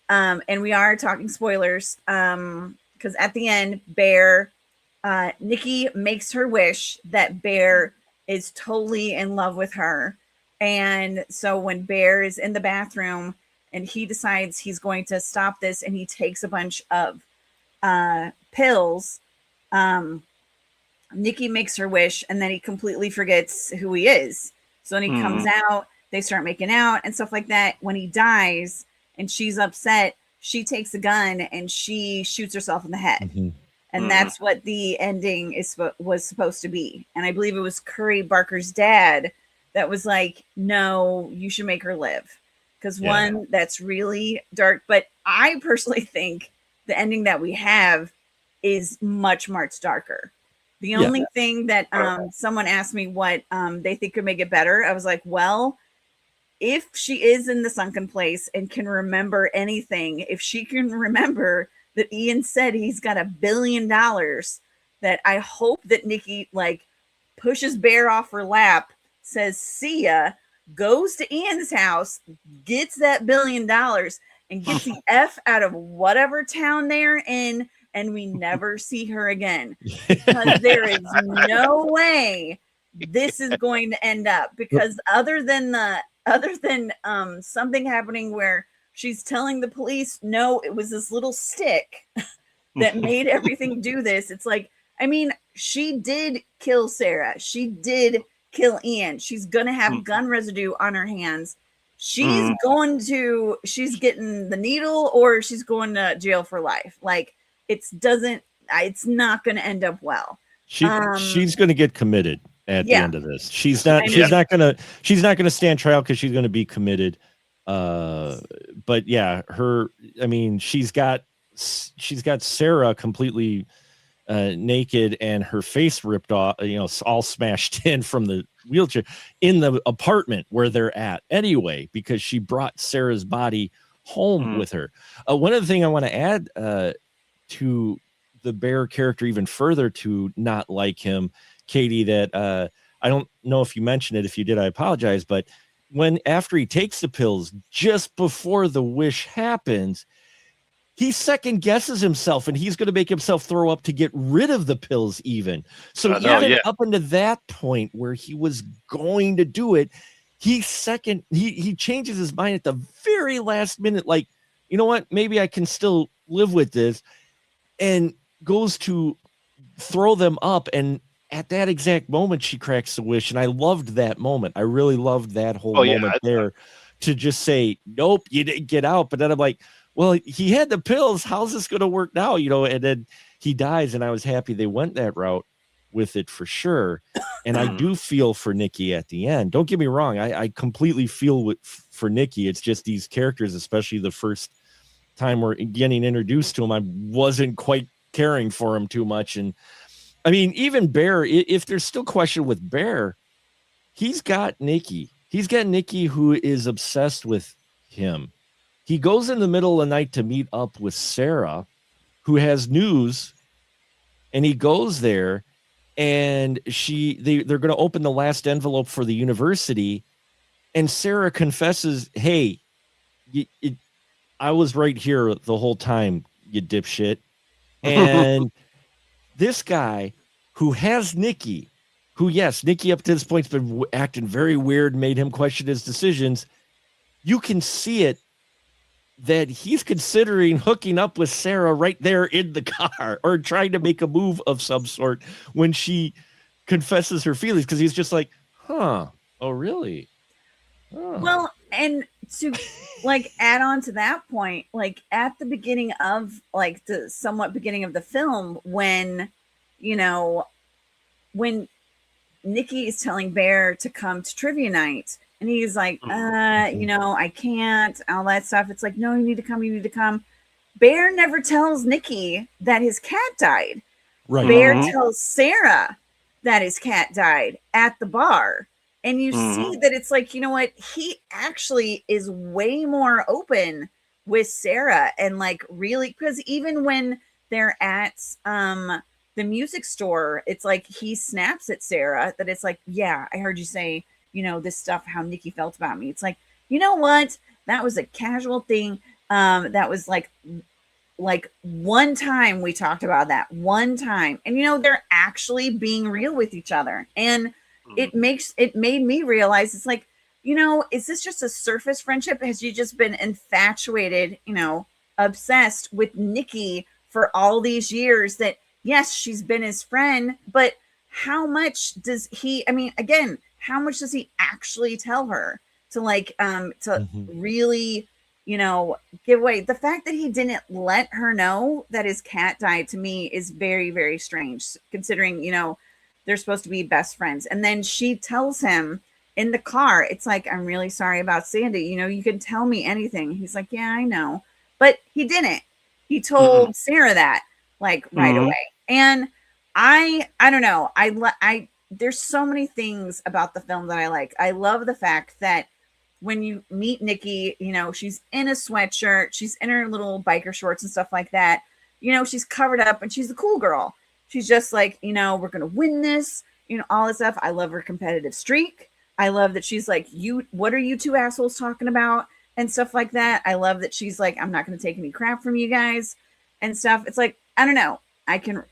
and we are talking spoilers because at the end, Bear, Nikki makes her wish that Bear is totally in love with her. And so when Bear is in the bathroom and he decides he's going to stop this and he takes a bunch of pills, Nikki makes her wish and then he completely forgets who he is. So when he comes out, they start making out and stuff like that. When he dies and she's upset, she takes a gun and she shoots herself in the head. Mhm. And that's what the ending was supposed to be. And I believe it was Curry Barker's dad that was like, no, you should make her live. Because one, that's really dark. But I personally think the ending that we have is much, much darker. The only thing that someone asked me what they think could make it better, I was like, well, if she is in the sunken place and can remember anything, if she can remember that Ian said he's got $1 billion, that I hope that Nikki like pushes Bear off her lap, says, see ya, goes to Ian's house, gets that $1 billion and gets the F out of whatever town they're in. And we never see her again because there is no way this is going to end up because other than something happening where she's telling the police, no, it was this little stick that made everything do this. It's like, I mean, she did kill Sarah. She did kill Ian. She's going to have gun residue on her hands. She's getting the needle or she's going to jail for life. Like it's not going to end up well. She's going to get committed at the end of this. She's not going to stand trial because she's going to be committed. But yeah, she's got Sarah completely naked and her face ripped off, all smashed in from the wheelchair in the apartment where they're at anyway, because she brought Sarah's body home with her. One other thing I want to add to the Bear character even further to not like him, Katie, that I don't know if you mentioned it. If you did, I apologize. But after he takes the pills, just before the wish happens, he second guesses himself and he's going to make himself throw up to get rid of the pills even. So up until that point where he was going to do it, he changes his mind at the very last minute. Like, you know what? Maybe I can still live with this, and goes to throw them up. And at that exact moment, she cracks the wish. And I loved that moment. I really loved that whole moment there to just say, nope, you didn't get out. But then I'm like, well, he had the pills. How's this going to work now? And then he dies. And I was happy they went that route with it for sure. And I do feel for Nikki at the end. Don't get me wrong. I completely feel for Nikki. It's just these characters, especially the first time we're getting introduced to him, I wasn't quite caring for him too much. And I mean, even Bear, if there's still question with Bear, he's got Nikki. He's got Nikki who is obsessed with him. He goes in the middle of the night to meet up with Sarah, who has news, and he goes there, and they're going to open the last envelope for the university, and Sarah confesses, hey, I was right here the whole time, you dipshit. And this guy who has Nikki, who, yes, Nikki up to this point has been acting very weird, made him question his decisions. You can see it that he's considering hooking up with Sarah right there in the car, or trying to make a move of some sort when she confesses her feelings, because he's just like, oh, really? Oh. Well, and to like add on to that point, like at the beginning of like the somewhat beginning of the film, when when Nikki is telling Bear to come to trivia night, and he's like, I can't, all that stuff. It's like, no, you need to come. Bear never tells Nikki that his cat died. Right. Bear tells Sarah that his cat died at the bar. And you see that it's like, you know what? He actually is way more open with Sarah, and like really, because even when they're at the music store, it's like he snaps at Sarah that it's like, yeah, I heard you say, this stuff, how Nikki felt about me. It's like, you know what? That was a casual thing. That was like one time we talked about that one time, and they're actually being real with each other. And it made me realize, it's like, is this just a surface friendship? Has you just been infatuated, obsessed with Nikki for all these years, that yes, she's been his friend, but how much does he, again, how much does he actually tell her to like, really, give away? The fact that he didn't let her know that his cat died, to me, is very, very strange, considering, they're supposed to be best friends. And then she tells him in the car, it's like, I'm really sorry about Sandy. You can tell me anything. He's like, yeah, I know. But he didn't. He told Sarah that like right away. And I don't know. There's so many things about the film that I like. I love the fact that when you meet Nikki, she's in a sweatshirt, she's in her little biker shorts and stuff like that. She's covered up, and she's the cool girl. She's just like, we're going to win this, all this stuff. I love her competitive streak. I love that she's like, what are you two assholes talking about? And stuff like that. I love that she's like, I'm not going to take any crap from you guys and stuff. It's like, I don't know. I can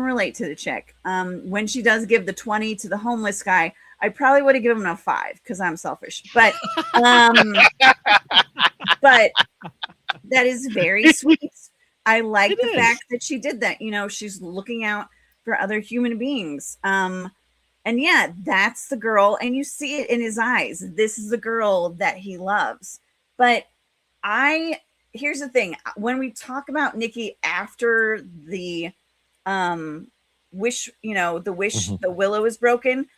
relate to the chick. When she does give the 20 to the homeless guy, I probably would have given him a 5 because I'm selfish. But but that is very sweet. I like the fact that she did that. She's looking out for other human beings. And yeah, that's the girl. And you see it in his eyes. This is the girl that he loves. But here's the thing. When we talk about Nikki after the wish, the willow is broken,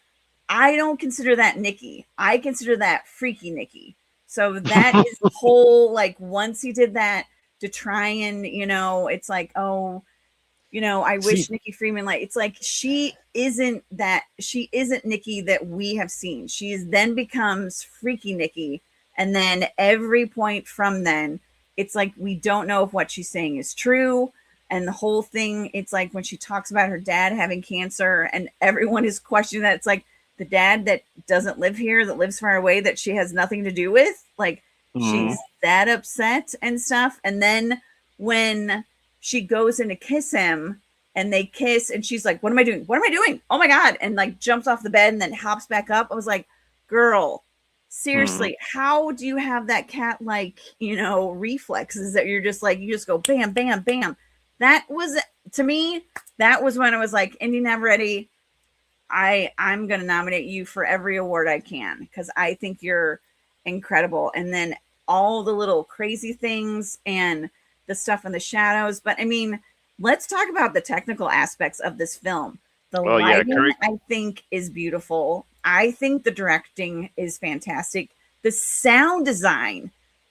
I don't consider that Nikki. I consider that freaky Nikki. So that is the whole, like, once he did that to try and, it's like, oh, I wish Nikki Freeman, like, it's like, she isn't Nikki that we have seen. She then becomes freaky Nikki. And then every point from then, it's like, we don't know if what she's saying is true. And the whole thing, it's like when she talks about her dad having cancer and everyone is questioning that, it's like the dad that doesn't live here, that lives far away, that she has nothing to do with, like, she's that upset and stuff. And then when she goes in to kiss him and they kiss and she's like, what am I doing? What am I doing? Oh my God. And like jumps off the bed and then hops back up. I was like, girl, seriously, how do you have that cat like, reflexes that you're just like, you just go bam, bam, bam. That was to me, that was when I was like, Indy Navarrete, I'm going to nominate you for every award I can because I think you're incredible. And then all the little crazy things and the stuff in the shadows. But I mean, let's talk about the technical aspects of this film. The lighting, I think, is beautiful. I think the directing is fantastic. The sound design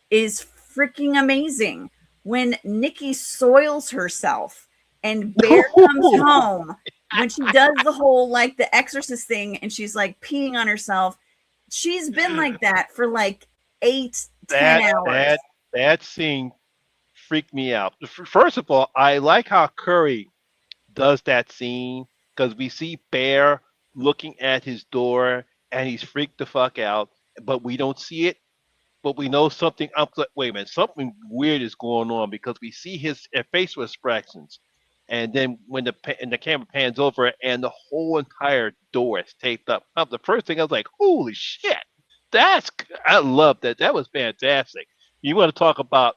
is freaking amazing. When Nikki soils herself and Bear comes home, when she does the whole like the exorcist thing and she's like peeing on herself, she's been like that for like 10 hours. That scene freaked me out. First of all, I like how Curry does that scene because we see Bear looking at his door and he's freaked the fuck out, but we don't see it. But we know something. I'm like, wait a minute, something weird is going on because we see his facial expressions, and then when the camera pans over and the whole entire door is taped up. The first thing I was like, holy shit, I love that. That was fantastic. You want to talk about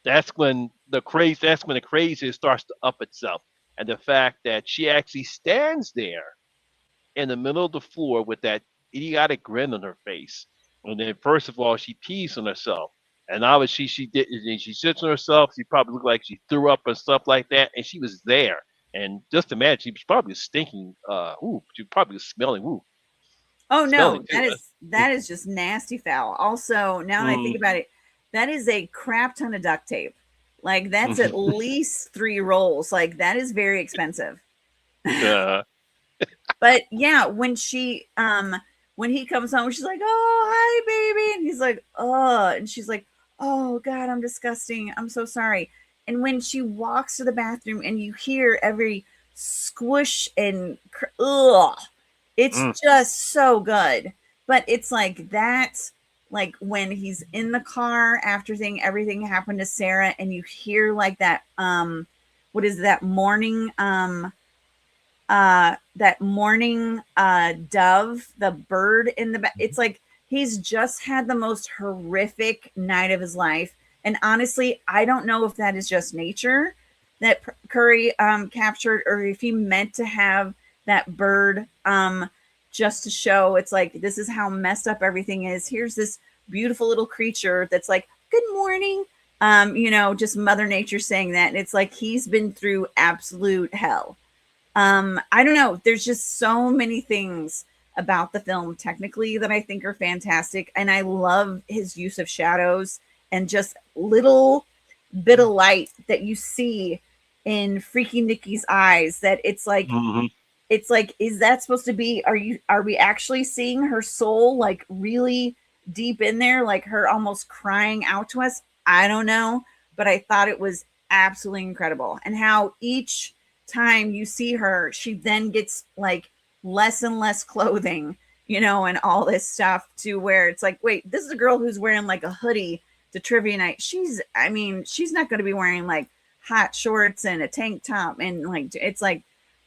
that's when the crazy starts to up itself, and the fact that she actually stands there in the middle of the floor with that idiotic grin on her face. And then, first of all, she pees on herself. And obviously, she did. And she sits on herself. She probably looked like she threw up and stuff like that. And she was there. And just imagine, she was probably stinking. She was probably smelling. Oh no, Smelling too. that is just nasty foul. Also, now that I think about it, that is a crap ton of duct tape. Like that's at least 3 rolls. Like that is very expensive. But yeah, when she when he comes home, she's like, "Oh, hi, baby," and he's like, "Oh," and she's like, "Oh God, I'm disgusting. I'm so sorry." And when she walks to the bathroom, and you hear every squish and it's just so good. But it's like that, like when he's in the car after everything happened to Sarah, and you hear like that what is that morning dove, the bird in the back. It's like he's just had the most horrific night of his life. And honestly, I don't know if that is just nature that Curry captured, or if he meant to have that bird just to show it's like, this is how messed up everything is. Here's this beautiful little creature that's like, good morning. Just Mother Nature saying that. And it's like he's been through absolute hell. I don't know. There's just so many things about the film technically that I think are fantastic. And I love his use of shadows and just little bit of light that you see in freaky Nikki's eyes, that it's like, it's like, is that supposed to be, are we actually seeing her soul like really deep in there, like her almost crying out to us? I don't know, but I thought it was absolutely incredible. And how each time you see her, she then gets like less and less clothing, and all this stuff, to where it's like, wait, this is a girl who's wearing like a hoodie to trivia night. She's not going to be wearing like hot shorts and a tank top, and like, it's like,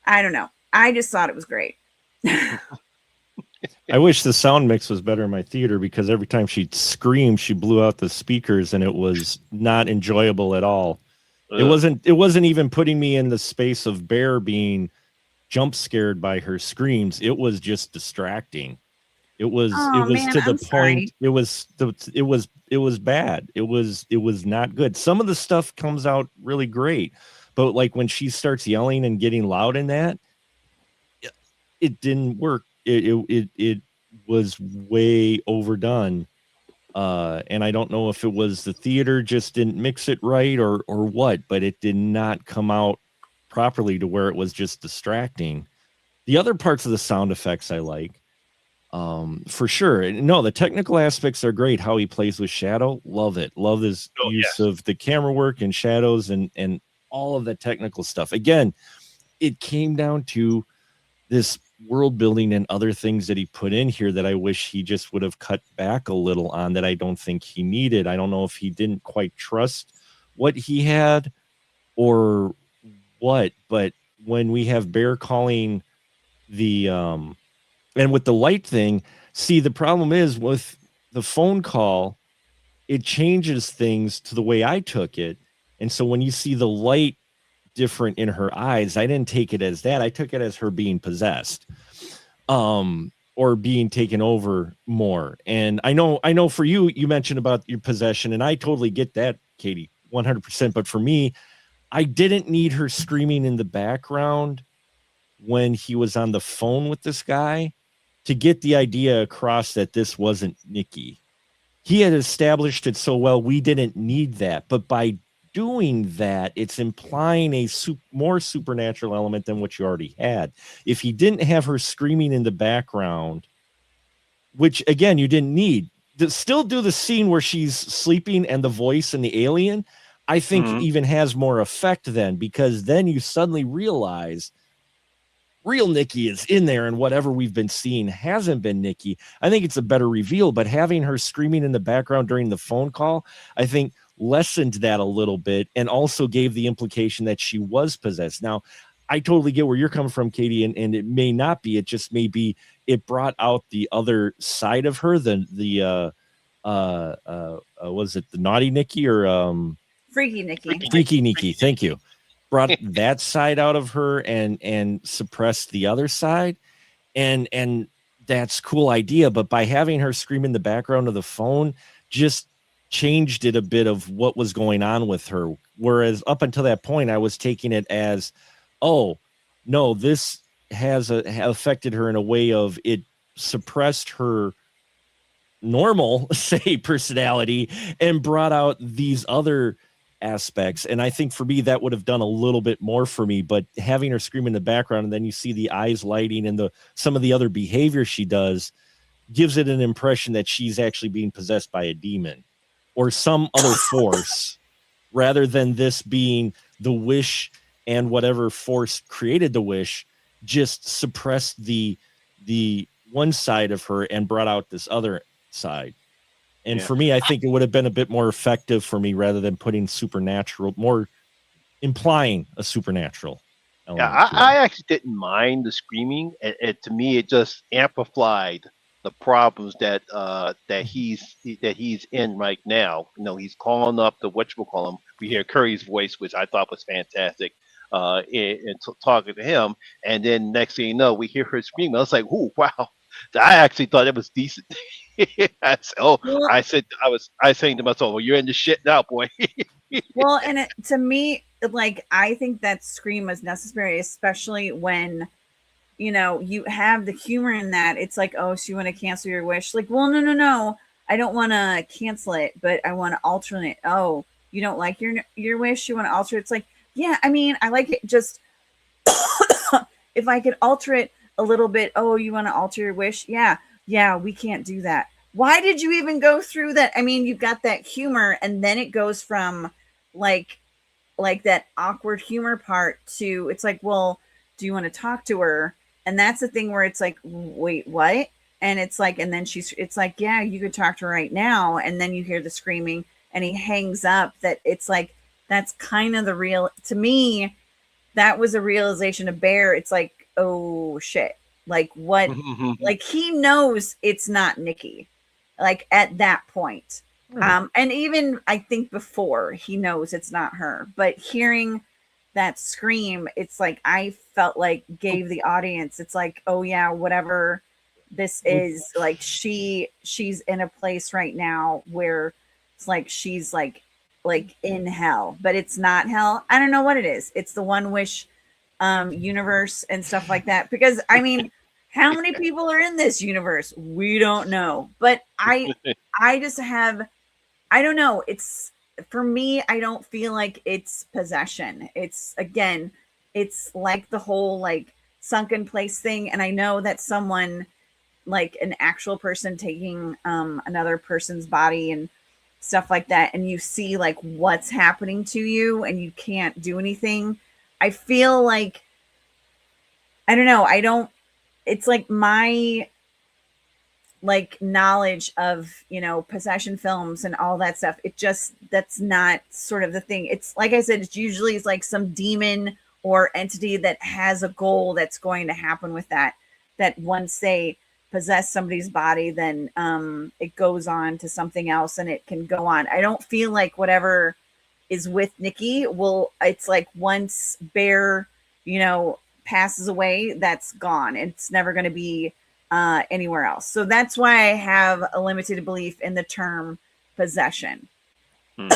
I don't know. I just thought it was great. I wish the sound mix was better in my theater, because every time she screamed, she blew out the speakers, and it was not enjoyable at all. It wasn't even putting me in the space of Bear being jump scared by her screams. It was just distracting. It was to the point. It was bad. It was not good. Some of the stuff comes out really great, but like when she starts yelling and getting loud in that, it didn't work. It was way overdone. And I don't know if it was the theater just didn't mix it right or what, but it did not come out properly to where it was just distracting. The other parts of the sound effects I like, for sure. No, the technical aspects are great. How he plays with shadow, love it. Love his use of the camera work and shadows and all of the technical stuff. Again, it came down to this world building and other things that he put in here that I wish he just would have cut back a little on, that I don't think he needed. I don't know if he didn't quite trust what he had or what, but when we have Bear calling the and with the light thing, see, the problem is with the phone call, it changes things to the way I took it. And so when you see the light different in her eyes. I didn't take it as that. I took it as her being possessed, or being taken over more. And I know for you, you mentioned about your possession, and I totally get that, Katie, 100%. But for me, I didn't need her screaming in the background when he was on the phone with this guy to get the idea across that this wasn't Nikki. He had established it so well, we didn't need that. But by doing that, it's implying a more supernatural element than what you already had. If he didn't have her screaming in the background, which again you didn't need, to still do the scene where she's sleeping and the voice and the alien, I think even has more effect then, because then you suddenly realize real Nikki is in there, and whatever we've been seeing hasn't been Nikki. I think it's a better reveal, but having her screaming in the background during the phone call, I think lessened that a little bit, and also gave the implication that she was possessed. Now, I totally get where you're coming from, Katie, and it may not be. It just may be. It brought out the other side of her, was it the naughty Nikki or Freaky Nikki? Freaky Nikki. Thank you. Brought that side out of her and suppressed the other side, and that's cool idea. But by having her scream in the background of the phone, just changed it a bit of what was going on with her. Whereas up until that point, I was taking it as, oh no, this has affected her in a way of it suppressed her normal, say, personality and brought out these other aspects. And I think for me, that would have done a little bit more for me. But having her scream in the background, and then you see the eyes lighting and some of the other behavior she does, gives it an impression that she's actually being possessed by a demon or some other force, rather than this being the wish, and whatever force created the wish just suppressed the one side of her and brought out this other side. And for me, I think it would have been a bit more effective for me, rather than putting supernatural, more implying a supernatural element. Yeah, I actually didn't mind the screaming. To me, it just amplified the problems that he's in right now. You know, he's calling up the whatchamacallit. We hear Curry's voice, which I thought was fantastic, and talking to him. And then next thing you know, we hear her screaming. I was like, "Ooh, wow!" I actually thought it was decent. I said saying to myself, "Well, you're in the shit now, boy." Well, and to me, like, I think that scream is necessary, especially when, you know, you have the humor in that. It's like, oh, so you want to cancel your wish? Like, well, no, I don't want to cancel it, but I want to alternate. Oh, you don't like your wish? You want to alter it? It's like, yeah, I mean, I like it. Just if I could alter it a little bit. Oh, you want to alter your wish? Yeah, we can't do that. Why did you even go through that? I mean, you've got that humor, and then it goes from like that awkward humor part to, it's like, well, do you want to talk to her? And that's the thing where it's like, wait, what? And it's like, and then it's like, yeah, you could talk to her right now. And then you hear the screaming, and he hangs up. That it's like, that's kind of the real, to me, that was a realization of Bear. It's like, oh shit. Like what? Like he knows it's not Nikki, like at that point. And even I think before, he knows it's not her, but hearing that scream, it's like, I felt like gave the audience, it's like, oh yeah, whatever this is, like she's in a place right now where it's like she's like in hell, but it's not hell. I don't know what it is. It's the One Wish universe and stuff like that, because I mean, how many people are in this universe? We don't know. But I just have, I don't know. It's, for me, I don't feel like it's possession. It's, again, it's like the whole like sunken place thing. And I know that someone, like an actual person taking another person's body and stuff like that, and you see like what's happening to you and you can't do anything. I feel like, I don't know. It's like my like knowledge of, you know, possession films and all that stuff. It just, that's not sort of the thing. It's like I said, it's usually like some demon or entity that has a goal that's going to happen with that once they possess somebody's body, then it goes on to something else and it can go on. I don't feel like whatever is with Nikki. Well, it's like once Bear, you know, passes away, that's gone. It's never going to be anywhere else. So that's why I have a limited belief in the term possession. And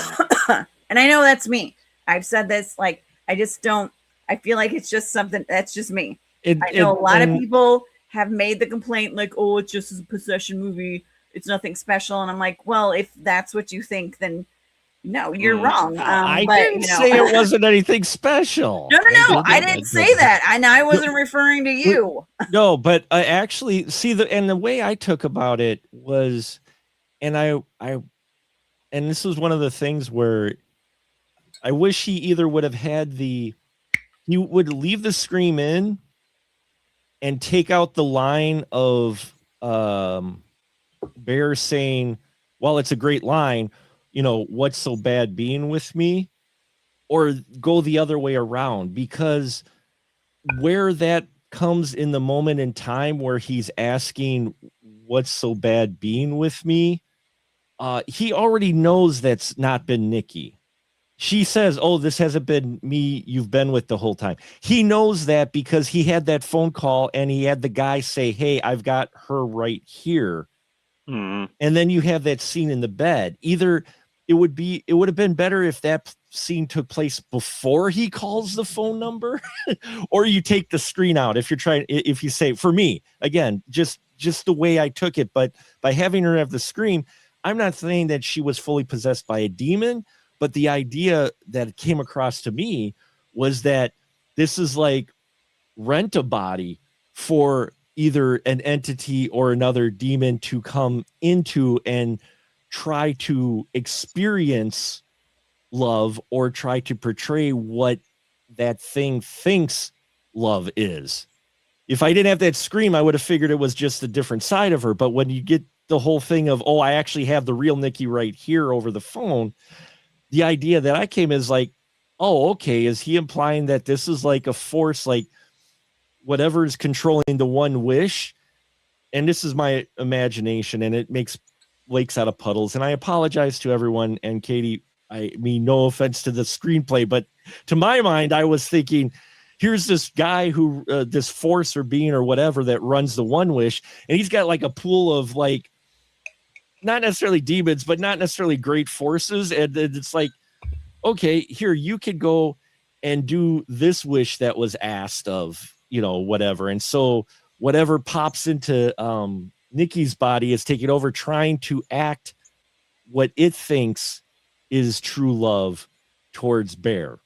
I know that's me. I've said this, like, I just don't, I feel like it's just something that's just me. I know a lot of people have made the complaint, like, oh, it's just a possession movie. It's nothing special. And I'm like, well, if that's what you think, then no, you're wrong. I but, didn't say it wasn't anything special. No, I didn't say that. I wasn't referring to you. No, but I actually see the way I took about it was, and and this was one of the things where I wish he either would have had he would leave the scream in and take out the line of Bear saying, well, it's a great line, you know, what's so bad being with me, or go the other way around, because where that comes in the moment in time where he's asking what's so bad being with me, he already knows that's not been Nikki. She says, oh, this hasn't been me you've been with the whole time. He knows that because he had that phone call and he had the guy say, hey, I've got her right here. And then you have that scene in the bed. Either it would have been better if that scene took place before he calls the phone number, or you take the screen out. If you say, for me, again, just the way I took it, but by having her have the scream, I'm not saying that she was fully possessed by a demon, but the idea that came across to me was that this is like rent a body for either an entity or another demon to come into and try to experience love or try to portray what that thing thinks love is. If I didn't have that scream, I would have figured it was just a different side of her. But when you get the whole thing of, oh, I actually have the real Nikki right here over the phone, the idea that I came is like, oh, okay, is he implying that this is like a force, like whatever is controlling the one wish? And this is my imagination, and it makes lakes out of puddles. And I apologize to everyone. And Katie, I mean, no offense to the screenplay, but to my mind, I was thinking, here's this guy who, this force or being or whatever that runs the one wish, and he's got like a pool of like, not necessarily demons, but not necessarily great forces. And it's like, okay, here, you could go and do this wish that was asked of, you know, whatever. And so whatever pops into Nikki's body is taking over, trying to act what it thinks is true love towards Bear.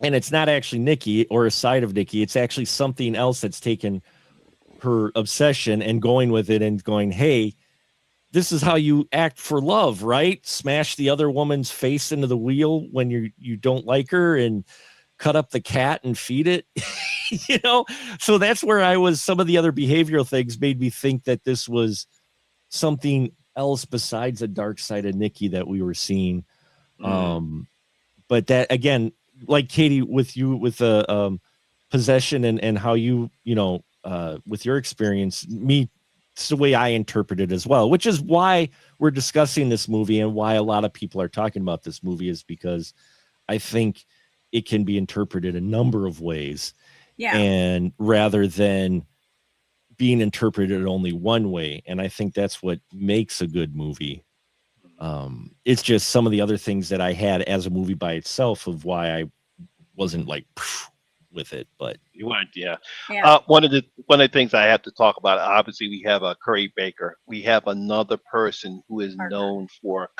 And it's not actually Nikki or a side of Nikki. It's actually something else that's taken her obsession and going with it and going, hey, this is how you act for love, right? Smash the other woman's face into the wheel when you don't like her, and cut up the cat and feed it. You know, so that's where I was. Some of the other behavioral things made me think that this was something else besides a dark side of Nikki that we were seeing. But that, again, like Katie, with you, with the possession and how you know, with your experience, it's the way I interpret it as well, which is why we're discussing this movie and why a lot of people are talking about this movie, is because I think it can be interpreted a number of ways. Yeah. And rather than being interpreted only one way. And I think that's what makes a good movie. It's just some of the other things that I had as a movie by itself of why I wasn't like with it, but you weren't. Yeah. One of the things I have to talk about, obviously we have Curry Baker. We have another person who is known for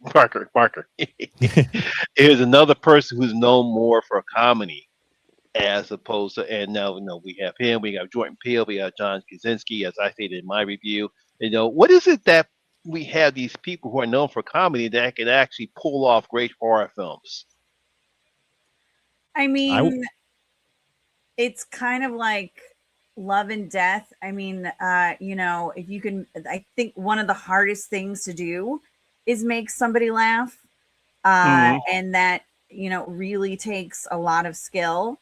Parker. Here's another person who's known more for comedy as opposed to, and now, you know, we have him, we have Jordan Peele, we have John Krasinski, as I stated in my review. You know, what is it that we have these people who are known for comedy that can actually pull off great horror films? I mean, it's kind of like love and death. I mean, you know, if you can, I think one of the hardest things to do is make somebody laugh. And that, you know, really takes a lot of skill.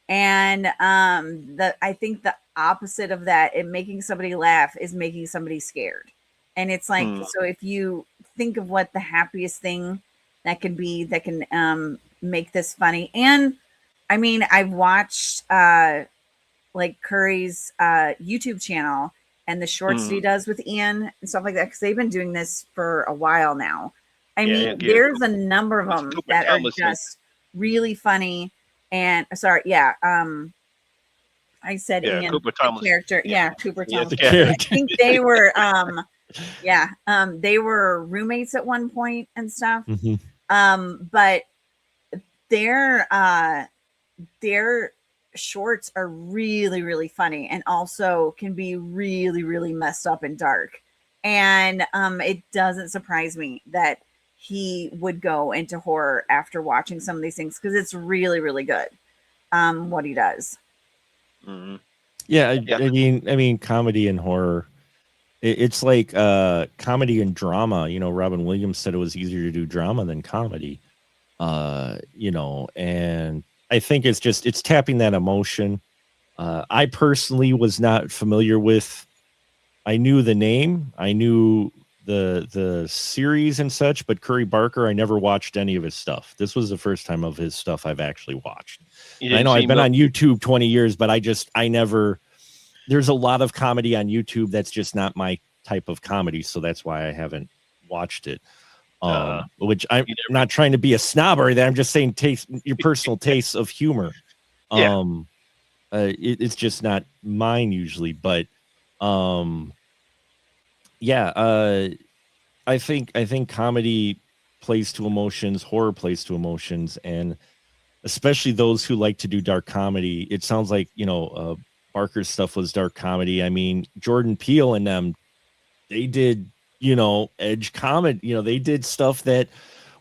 And I think the opposite of that, in making somebody laugh, is making somebody scared. And it's like, so if you think of what the happiest thing that can make this funny. And I mean, I've watched like Curry's YouTube channel and the shorts that he does with Ian and stuff like that, because they've been doing this for a while now. I mean, there's a number of them that are just really funny. And sorry, I said Ian, Cooper the Thomas. character. Yeah, Cooper Thomas. the character. I think they were they were roommates at one point and stuff. But their shorts are really, really funny and also can be really, really messed up and dark. And it doesn't surprise me that he would go into horror after watching some of these things, because it's really, really good what he does. Yeah, I mean, comedy and horror. It's like comedy and drama. You know, Robin Williams said it was easier to do drama than comedy. You know, and I think it's tapping that emotion. I personally was not familiar with. I knew the name, I knew the series and such, but Curry Barker, I never watched any of his stuff. This was the first time of his stuff I've actually watched. I know I've been on YouTube 20 years, but I never. There's a lot of comedy on YouTube that's just not my type of comedy, so that's why I haven't watched it. Which I'm not trying to be a snob or that. I'm just saying your personal tastes of humor. It's just not mine usually, but I think comedy plays to emotions, horror plays to emotions, and especially those who like to do dark comedy. It sounds like, you know, Barker's stuff was dark comedy. I mean, Jordan Peele and them, they did, you know, edge comedy. You know, they did stuff that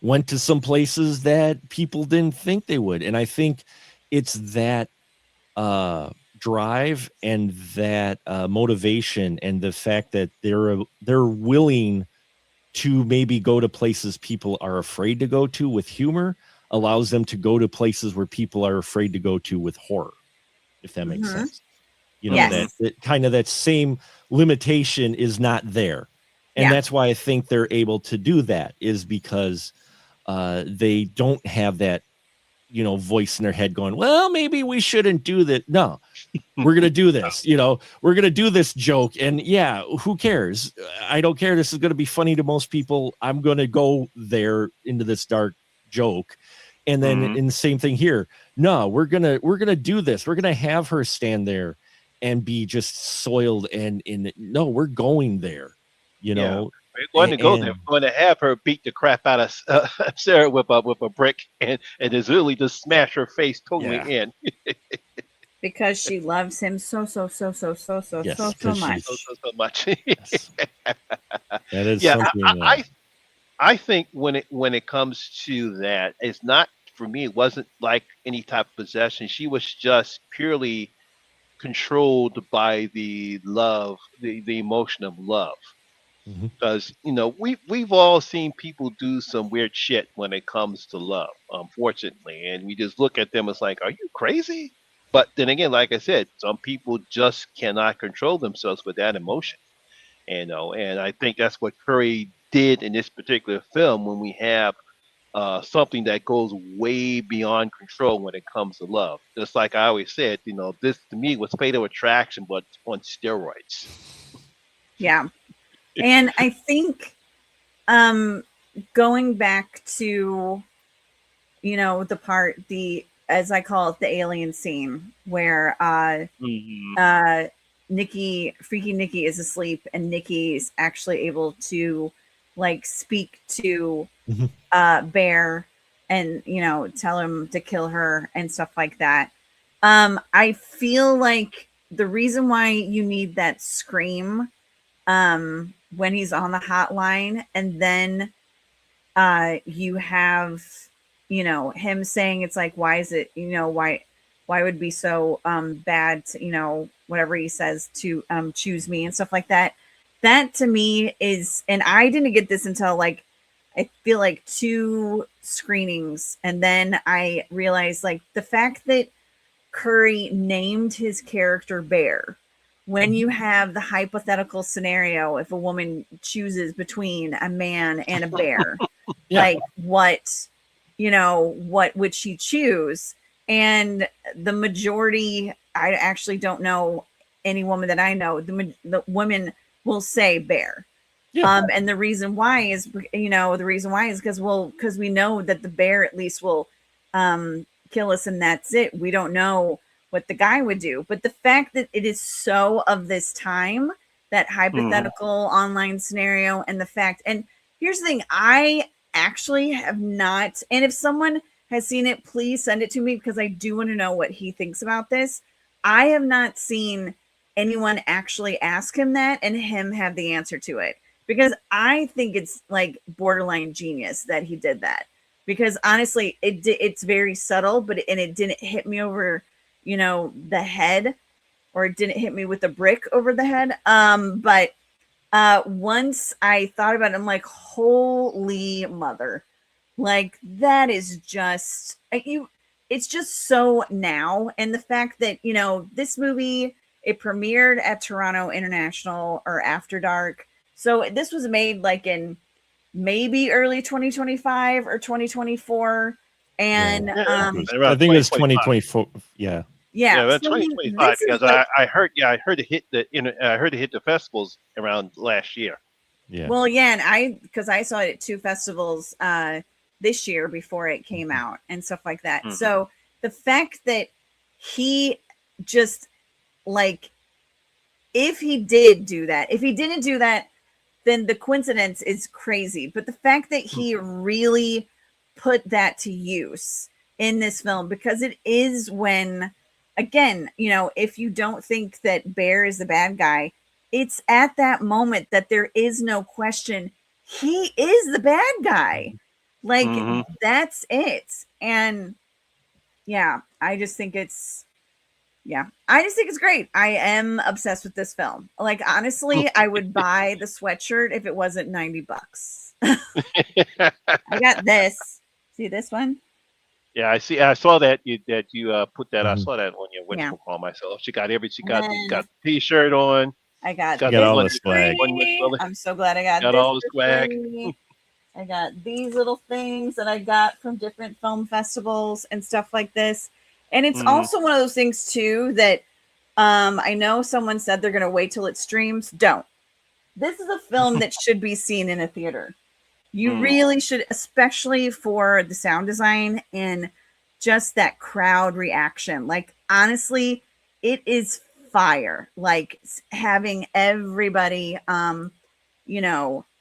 went to some places that people didn't think they would. And I think it's that drive and that motivation and the fact that they're willing to maybe go to places people are afraid to go to with humor allows them to go to places where people are afraid to go to with horror, if that makes sense. You know, that kind of that same limitation is not there. And that's why I think they're able to do that, is because they don't have that, you know, voice in their head going, well, maybe we shouldn't do that. No, we're going to do this, you know, we're going to do this joke. And who cares? I don't care. This is going to be funny to most people. I'm going to go there into this dark joke. And then in the same thing here, no, we're going to do this. We're going to have her stand there and be just soiled. And no, we're going there, you know. We're going to go there. We're going to have her beat the crap out of Sarah with a brick and just really just smash her face totally in. Because she loves him so much. So much. Yes. That is something. I think when it comes to that, it's not, for me, it wasn't like any type of possession. She was just purely controlled by the love, the emotion of love. Because, you know, we've all seen people do some weird shit when it comes to love, unfortunately, and we just look at them as like, are you crazy? But then again, like I said, some people just cannot control themselves with that emotion, you know. And I think that's what Curry did in this particular film, when we have something that goes way beyond control when it comes to love. Just like I always said, you know, this to me was Fatal Attraction, but on steroids. Yeah. And I think going back to, you know, as I call it, the alien scene where Freaky Nikki is asleep and Nikki's actually able to like speak to Bear and, you know, tell him to kill her and stuff like that. I feel like the reason why you need that scream when he's on the hotline, and then you have, you know, him saying it's like, why is it, you know, why would it be so bad to, you know, whatever he says, to choose me and stuff like that. That to me is, and I didn't get this until like, I feel like 2 screenings, and then I realized like the fact that Curry named his character Bear, when you have the hypothetical scenario, if a woman chooses between a man and a bear, Yeah. Like what, what would she choose? And the majority, I actually don't know any woman that I know, the women will say bear. Yeah. And the reason why is, because we know that the bear at least will kill us and that's it. We don't know what the guy would do. But the fact that it is so of this time, that hypothetical online scenario, and the fact, and here's the thing, I actually have not, and if someone has seen it, please send it to me because I do want to know what he thinks about this. I have not seen anyone actually ask him that and him have the answer to it, because I think it's like borderline genius that he did that, because honestly it's very subtle, but it didn't hit me over the head, or it didn't hit me with a brick over the head. But once I thought about it, I'm like, holy mother, like that is just it's just so now. And the fact that this movie, it premiered at Toronto International or After Dark, so this was made like in maybe early 2025 or 2024. And Yeah, I around think it was 2025. 2024. Yeah. yeah, About so I mean, 2025, this is because like, I heard it hit the festivals around last year. Yeah. well, yeah, and because I saw it at two festivals this year before it came out and stuff like that. Mhm. So the fact that he just like, if he did do that, if he didn't do that, then the coincidence is crazy. But the fact that he really put that to use in this film, because it is when, again, if you don't think that Bear is the bad guy, it's at that moment that there is no question he is the bad guy. Like, Mhm. that's it. And yeah, I just think it's great. I am obsessed with this film. Like, honestly, I would buy the sweatshirt if it wasn't $90. I got this. See this one? Yeah, I see. I saw that you put that. I Mhm. saw that on your Yeah. whatchamacall myself. She got She And got then the T-shirt on. I She got got You got the this all for the one swag. with free. Willie. I'm so glad I got Got this all the for swag. free. I got these little things that I got from different film festivals and stuff like this. And it's Mhm. also one of those things too that I know someone said they're going to wait till it streams. Don't. This is a film that should be seen in a theater. You Mm. really should, especially for the sound design and just that crowd reaction. Like, honestly, it is fire. Like, having everybody,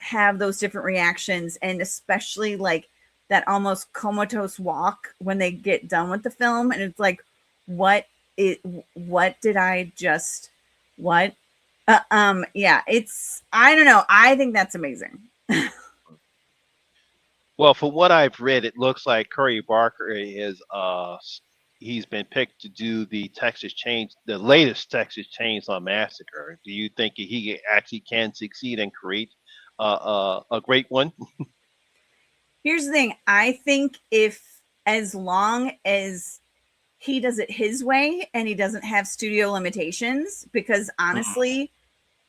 have those different reactions, and especially like that almost comatose walk when they get done with the film, and it's like, what what did I just, what? Yeah, it's, I don't know. I think that's amazing. Well, from what I've read, it looks like Curry Barker is he's been picked to do the latest Texas Chainsaw Massacre. Do you think he actually can succeed and create a great one? Here's the thing. I think if, as long as he does it his way and he doesn't have studio limitations, because honestly,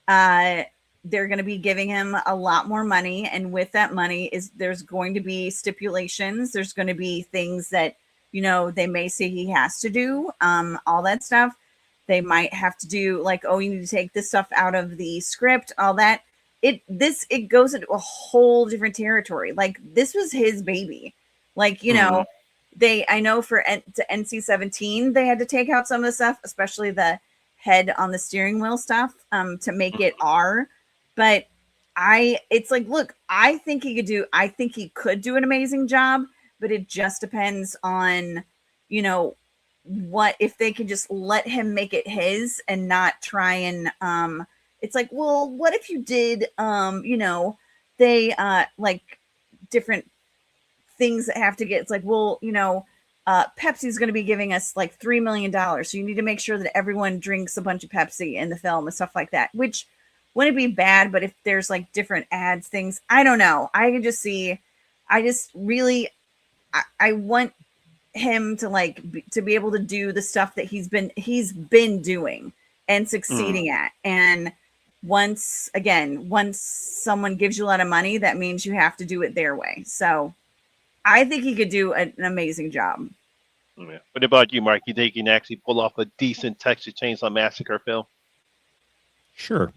uh, they're going to be giving him a lot more money. And with that money there's going to be stipulations. There's going to be things that, they may say he has to do, all that stuff. They might have to do like, oh, you need to take this stuff out of the script, all that. It goes into a whole different territory. Like, this was his baby. Like, Mhm. I know for to NC-17, they had to take out some of the stuff, especially the head on the steering wheel stuff, to make it R. But it's like, look, I think he could do an amazing job, but it just depends on, what if they could just let him make it his and not try and it's like, well, what if you did they like different things that have to get, it's like, well, Pepsi's going to be giving us like $3 million, so you need to make sure that everyone drinks a bunch of Pepsi in the film and stuff like that, which wouldn't be bad. But if there's like different ads, things, I don't know, I can just see, I just really, I want him to to be able to do the stuff that he's been doing and Mhm. succeeding at. And once someone gives you a lot of money, that means you have to do it their way. So I think he could do an amazing job. Yeah. What about you, Mark? You think you can actually pull off a decent Texas Chainsaw Massacre film? Sure.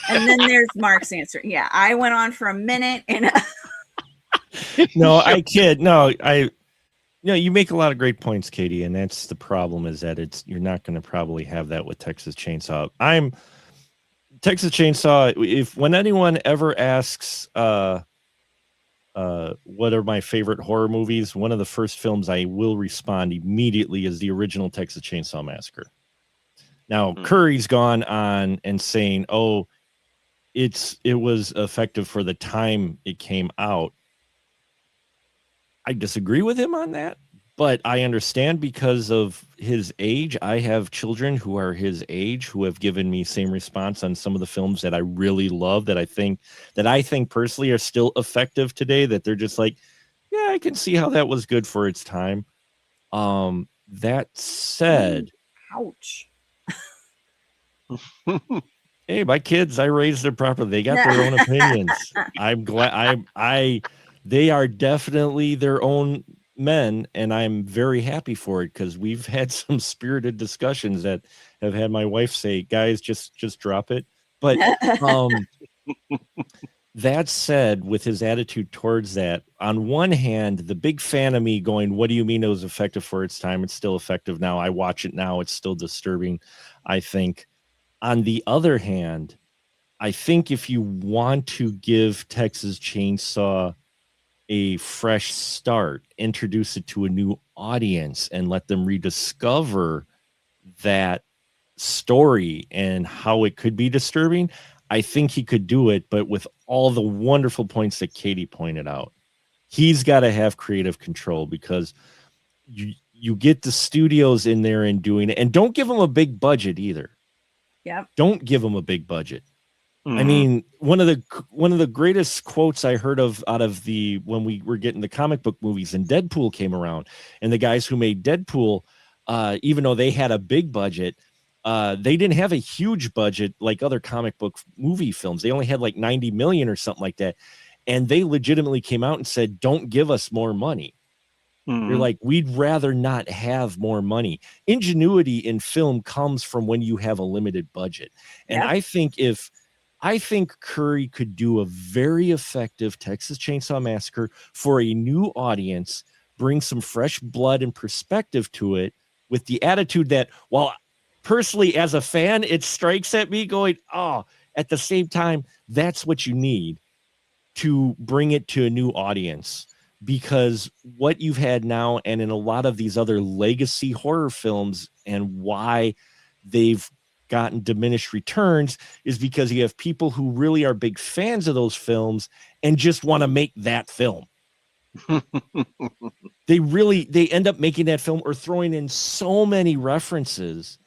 And then there's Mark's answer. Yeah, I went on for a minute and No, I kid. No, you make a lot of great points, Katie, and that's the problem is that you're not going to probably have that with Texas Chainsaw. Texas Chainsaw. When anyone ever asks, what are my favorite horror movies, one of the first films I will respond immediately is the original Texas Chainsaw Massacre. Now, Curry's gone on and saying, "Oh, it was effective for the time it came out." I disagree with him on that, but I understand because of his age. I have children who are his age who have given me same response on some of the films that I really love that I think personally are still effective today, that they're just like, yeah, I can see how that was good for its time. That said, ouch. Hey, my kids, I raised them properly. They got their own opinions. I'm glad they are definitely their own men, and I'm very happy for it because we've had some spirited discussions that have had my wife say, guys, just drop it. But that said, with his attitude towards that, on one hand, the big fan of me going, what do you mean it was effective for its time? It's still effective now. I watch it now. It's still disturbing, I think. On the other hand, I think if you want to give Texas Chainsaw a fresh start, introduce it to a new audience, and let them rediscover that story and how it could be disturbing, I think he could do it, but with all the wonderful points that Katie pointed out. He's got to have creative control because you get the studios in there and doing it, and don't give them a big budget either. Yep. Don't give them a big budget. I mean, one of the greatest quotes I heard when we were getting the comic book movies and Deadpool came around, and the guys who made Deadpool, even though they had a big budget, they didn't have a huge budget like other comic book movie films. They only had like 90 million or something like that. And they legitimately came out and said, don't give us more money. You're like, we'd rather not have more money. Ingenuity in film comes from when you have a limited budget. And I think Curry could do a very effective Texas Chainsaw Massacre for a new audience, bring some fresh blood and perspective to it with the attitude that, while personally as a fan, it strikes at me going, at the same time, that's what you need to bring it to a new audience. Because what you've had now and in a lot of these other legacy horror films and why they've gotten diminished returns is because you have people who really are big fans of those films and just want to make that film. They end up making that film or throwing in so many references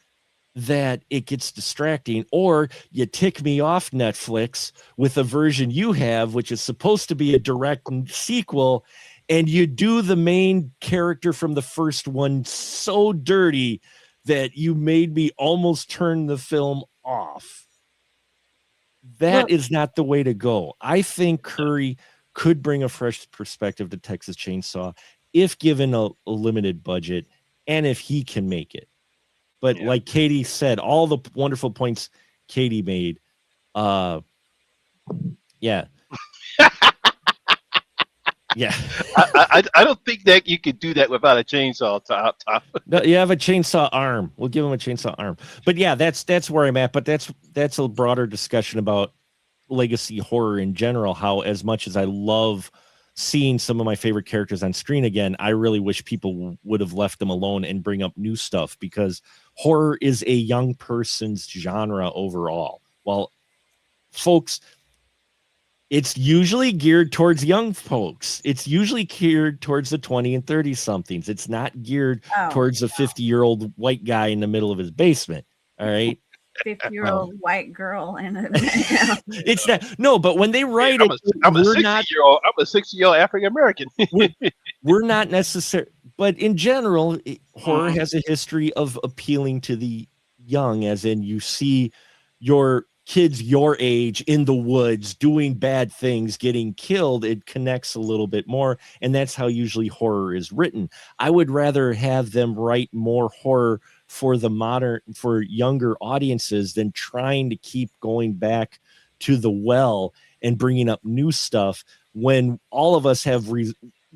that it gets distracting. Or you tick me off, Netflix, with a version you have, which is supposed to be a direct sequel, and you do the main character from the first one so dirty that you made me almost turn the film off. That is not the way to go. I think Curry could bring a fresh perspective to Texas Chainsaw if given a limited budget and if he can make it. But like Katie said, all the wonderful points Katie made, yeah. I don't think that you could do that without a chainsaw top. No, you have a chainsaw arm. We'll give him a chainsaw arm. But yeah, that's where I'm at. But that's a broader discussion about legacy horror in general. How, as much as I love seeing some of my favorite characters on screen again, I really wish people would have left them alone and bring up new stuff, because horror is a young person's genre overall. Well, folks, it's usually geared towards young folks. It's usually geared towards the 20 and 30 somethings. It's not geared towards a 50-year-old white guy in the middle of his basement. All right. 50-year-old white girl and it's not. No, but when they write I'm a 60-year-old African American. we're not necessary, but in general, horror has a history of appealing to the young, as in you see your kids your age in the woods doing bad things, getting killed, it connects a little bit more. And that's how usually horror is written. I would rather have them write more horror for for younger audiences than trying to keep going back to the well and bringing up new stuff when all of us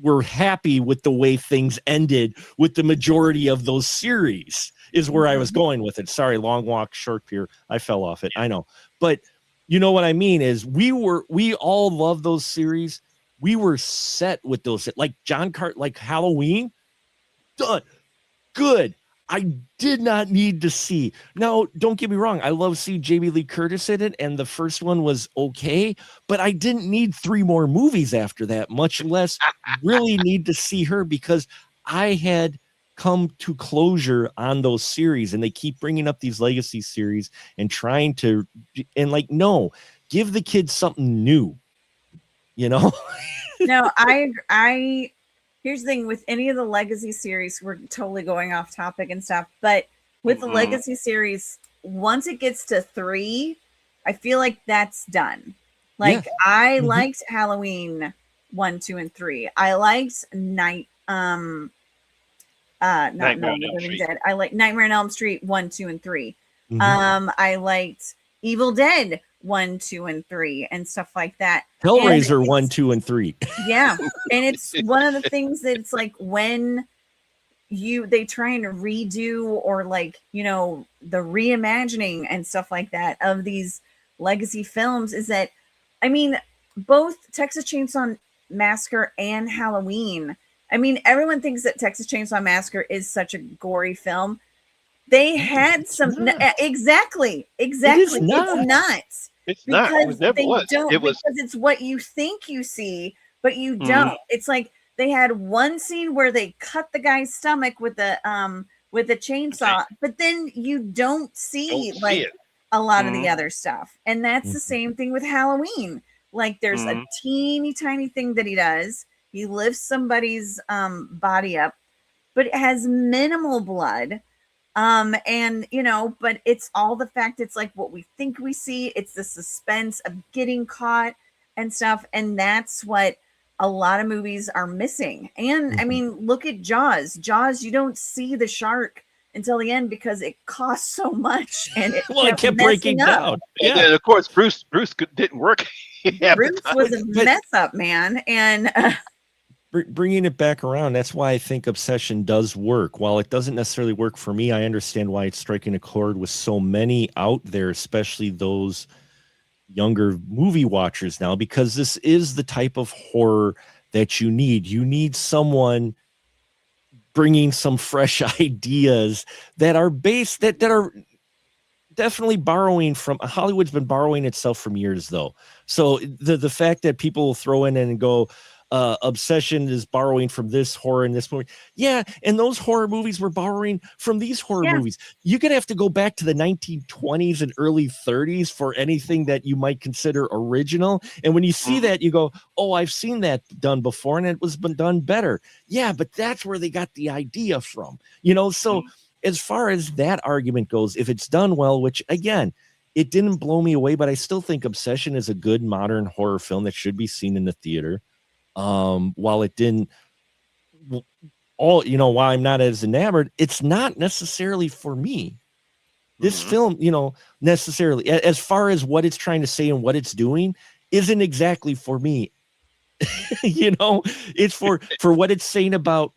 we're happy with the way things ended with the majority of those series is where I was going with it. Sorry, long walk, short pier. I fell off it. I know. But you know what I mean is we all love those series. We were set with those, like like Halloween, done. Good. I did not need to see. Now, don't get me wrong. I love seeing Jamie Lee Curtis in it, and the first one was okay, but I didn't need 3 more movies after that, much less really need to see her, because I had come to closure on those series, and they keep bringing up these legacy series and trying to, and like, no, give the kids something new, you know? No, here's the thing with any of the legacy series, we're totally going off topic and stuff, but with the legacy series, once it gets to 3, I feel like that's done. Like, I liked Halloween 1, 2, and 3. I liked Nightmare on Elm Street. I like Nightmare on Elm Street 1, 2, and 3. I liked Evil Dead 1, 2, and 3, and stuff like that. Hellraiser 1, 2, and 3. Yeah, and it's one of the things that it's like when they try and redo, or like, you know, the reimagining and stuff like that of these legacy films, is that, I mean, both Texas Chainsaw Massacre and Halloween, I mean, everyone thinks that Texas Chainsaw Massacre is such a gory film. They had some exactly. It's not. It's not. It never was. Because it's what you think you see, but you don't. It's like they had one scene where they cut the guy's stomach with the chainsaw, but then you don't see a lot of the other stuff. And that's the same thing with Halloween. Like, there's a teeny tiny thing that he does. He lifts somebody's body up, but it has minimal blood. And you know, but it's all the fact, it's like what we think we see, it's the suspense of getting caught and stuff, and that's what a lot of movies are missing. And I mean, look at Jaws. You don't see the shark until the end because it costs so much, and it kept breaking down. Yeah, and of course Bruce didn't work. Bruce was a mess up, man. And bringing it back around, that's why I think Obsession does work. While it doesn't necessarily work for me, I understand why it's striking a chord with so many out there, especially those younger movie watchers now, because this is the type of horror that you need. You need someone bringing some fresh ideas that are based, that are definitely borrowing from Hollywood's been borrowing itself from years, though. So the fact that people will throw in and go, Obsession is borrowing from this horror and this movie. Yeah, and those horror movies were borrowing from these horror movies. You're going to have to go back to the 1920s and early 30s for anything that you might consider original. And when you see that, you go, oh, I've seen that done before, and it was been done better. Yeah, but that's where they got the idea from. You know, so as far as that argument goes, if it's done well, which, again, it didn't blow me away, but I still think Obsession is a good modern horror film that should be seen in the theater. While it didn't while I'm not as enamored, it's not necessarily for me. This film, necessarily, as far as what it's trying to say and what it's doing, isn't exactly for me. It's for what it's saying about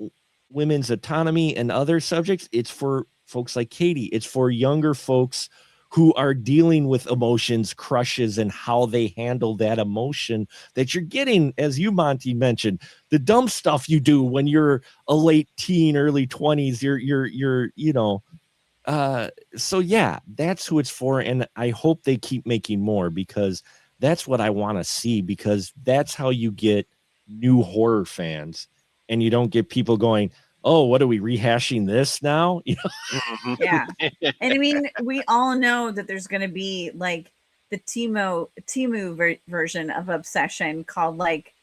women's autonomy and other subjects. It's for folks like Cati. It's for younger folks who are dealing with emotions, crushes, and how they handle that emotion that you're getting, as you, Monty, mentioned, the dumb stuff you do when you're a late teen, early 20s, so yeah, that's who it's for. And I hope they keep making more, because that's what I want to see, because that's how you get new horror fans, and you don't get people going, oh, what are we rehashing this now? Yeah. And I mean, we all know that there's going to be like the Temu version of Obsession called like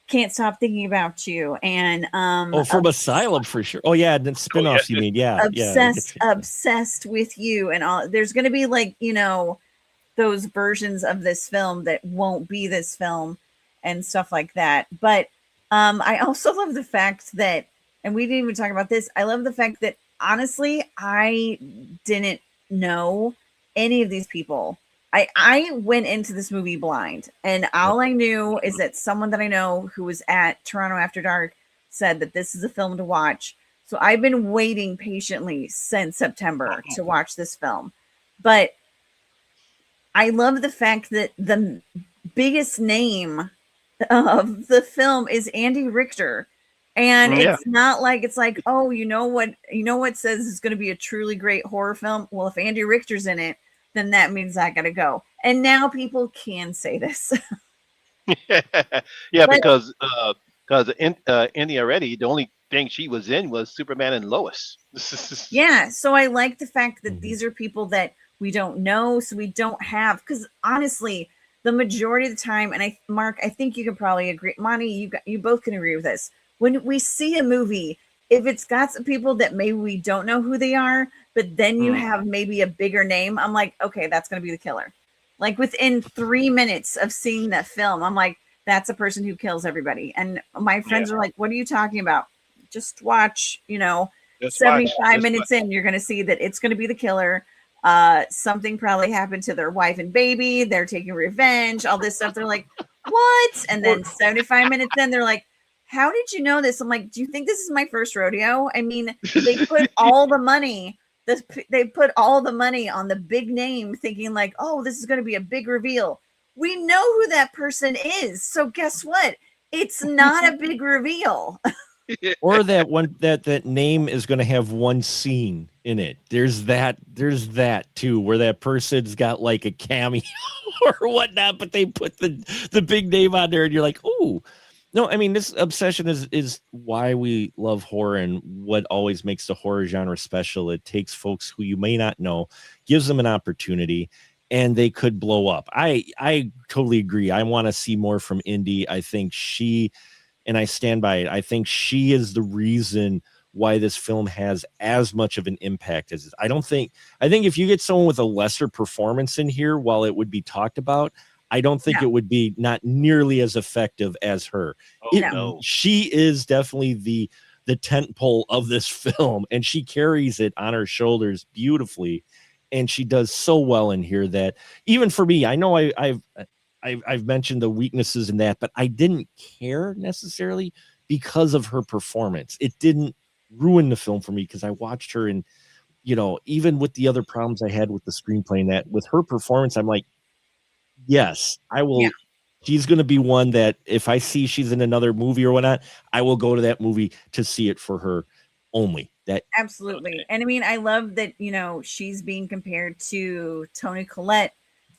Can't Stop Thinking About You, and from Asylum for sure. Oh yeah, and then spin-offs you mean. Yeah, yeah. Obsessed with You, and all. There's going to be like, those versions of this film that won't be this film and stuff like that. But I also love the fact that, and we didn't even talk about this, I love the fact that honestly, I didn't know any of these people. I went into this movie blind, and all I knew is that someone that I know who was at Toronto After Dark said that this is a film to watch. So I've been waiting patiently since September to watch this film. But I love the fact that the biggest name of the film is Andy Richter. And it's not like, it's like, oh, you know what says it's going to be a truly great horror film? Well, if Andy Richter's in it, then that means I got to go. And now people can say this. Yeah, because India already, the only thing she was in was Superman and Lois. Yeah, so I like the fact that these are people that we don't know, so we don't have, because honestly, the majority of the time, and Mark, I think you can probably agree, Monty, you both can agree with this. When we see a movie, if it's got some people that maybe we don't know who they are, but then you have maybe a bigger name, I'm like, okay, that's going to be the killer. Like within 3 minutes of seeing that film, I'm like, that's a person who kills everybody. And my friends are like, what are you talking about? Just watch, 75 minutes in, you're going to see that it's going to be the killer. Something probably happened to their wife and baby. They're taking revenge, all this stuff. They're like, what? And then 75 minutes in, they're like, how did you know this? I'm like, do you think this is my first rodeo? I mean, they put all the money. They put all the money on the big name, thinking like, oh, this is going to be a big reveal. We know who that person is. So guess what? It's not a big reveal. Or that one that name is going to have one scene in it. There's that too, where that person's got like a cameo or whatnot, but they put the big name on there, and you're like, oh. No, I mean, this obsession is why we love horror and what always makes the horror genre special. It takes folks who you may not know, gives them an opportunity, and they could blow up. I totally agree. I want to see more from Indy. I think and I stand by it, I think she is the reason why this film has as much of an impact as it. I think if you get someone with a lesser performance in here, while it would be talked about, I don't think it would be not nearly as effective as her. She is definitely the tent pole of this film, and she carries it on her shoulders beautifully. And she does so well in here that even for me, I know I've mentioned the weaknesses in that, but I didn't care necessarily because of her performance. It didn't ruin the film for me because I watched her, and even with the other problems I had with the screenplay and that, with her performance, I'm like, yes, I will. Yeah. She's going to be one that if I see she's in another movie or whatnot, I will go to that movie to see it for her only. That absolutely. Okay. And I mean, I love that, she's being compared to Toni Collette,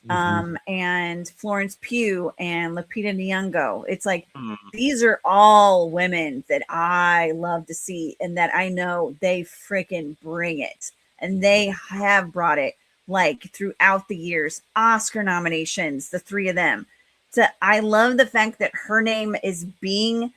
and Florence Pugh and Lupita Nyong'o. It's like, these are all women that I love to see, and that I know they freaking bring it, and they have brought it. Like throughout the years, Oscar nominations, the three of them. So I love the fact that her name is being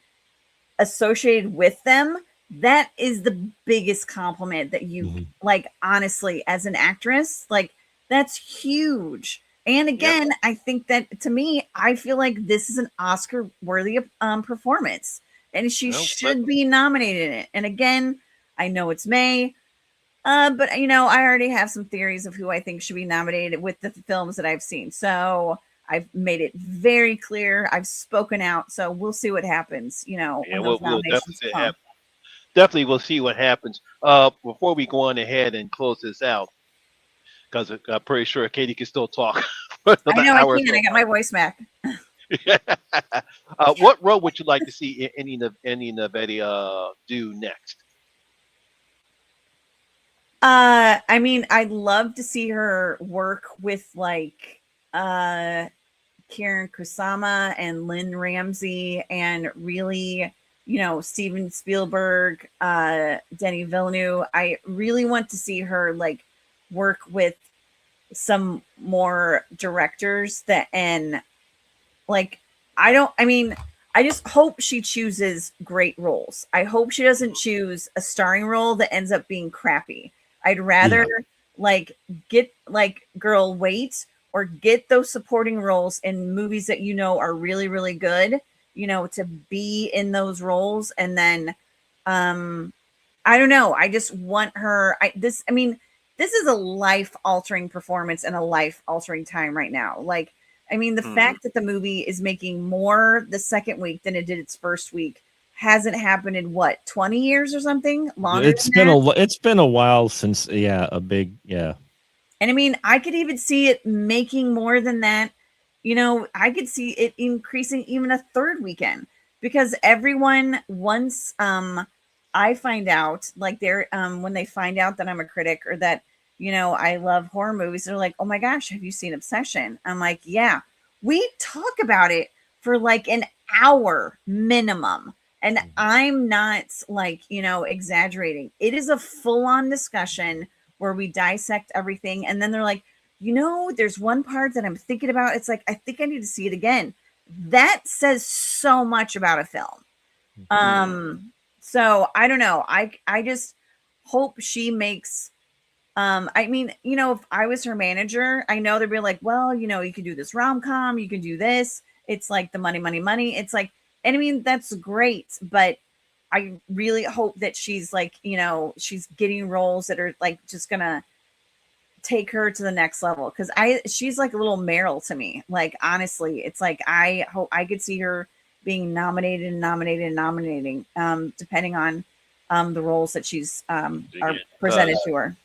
associated with them. That is the biggest compliment that you like, honestly, as an actress, like that's huge. And again, I think that to me, I feel like this is an Oscar worthy performance, and she should be nominated in it. And again, I know it's May. But I already have some theories of who I think should be nominated with the films that I've seen. So I've made it very clear. I've spoken out. So we'll see what happens. When those nominations come. Definitely, we'll see what happens. Before we go on ahead and close this out, because I'm pretty sure Katie can still talk. I know I can. I got my voice back. What role would you like to see Indy Navetti do next? I mean, I'd love to see her work with like Karen Kusama and Lynn Ramsey, and really, Steven Spielberg, Denis Villeneuve. I really want to see her like work with some more directors that, and like, I I just hope she chooses great roles. I hope she doesn't choose a starring role that ends up being crappy. I'd rather like get like girl wait or get those supporting roles in movies that you know are really really good, you know, to be in those roles. And then I don't know, I just want her. I mean, this is a life altering performance and a life altering time right now. Like, I mean, the fact that the movie is making more the second week than it did its first week hasn't happened in what, 20 years or something longer. It's been a while since a big. And I mean, I could even see it making more than that. You know, I could see it increasing even a third weekend, because everyone, once I find out, like they're when they find out that I'm a critic or that, you know, I love horror movies, they're like, "Oh my gosh, have you seen Obsession?" I'm like, "Yeah." We talk about it for like an hour minimum. And I'm not like, you know, exaggerating. It is a full-on discussion where we dissect everything. And then they're like, you know, there's one part that I'm thinking about. It's like, I think I need to see it again. That says so much about a film. So I don't know. I just hope she makes I mean, you know, if I was her manager, I know they'd be like, well, you know, you can do this rom-com, you can do this. It's like the money, money, money. It's like, and I mean, that's great, but I really hope that she's like, you know, she's getting roles that are like just gonna take her to the next level. Cause she's like a little Meryl to me. Like, honestly, it's like, I hope I could see her being nominated and nominated and nominating, depending on the roles that she's are presented to her.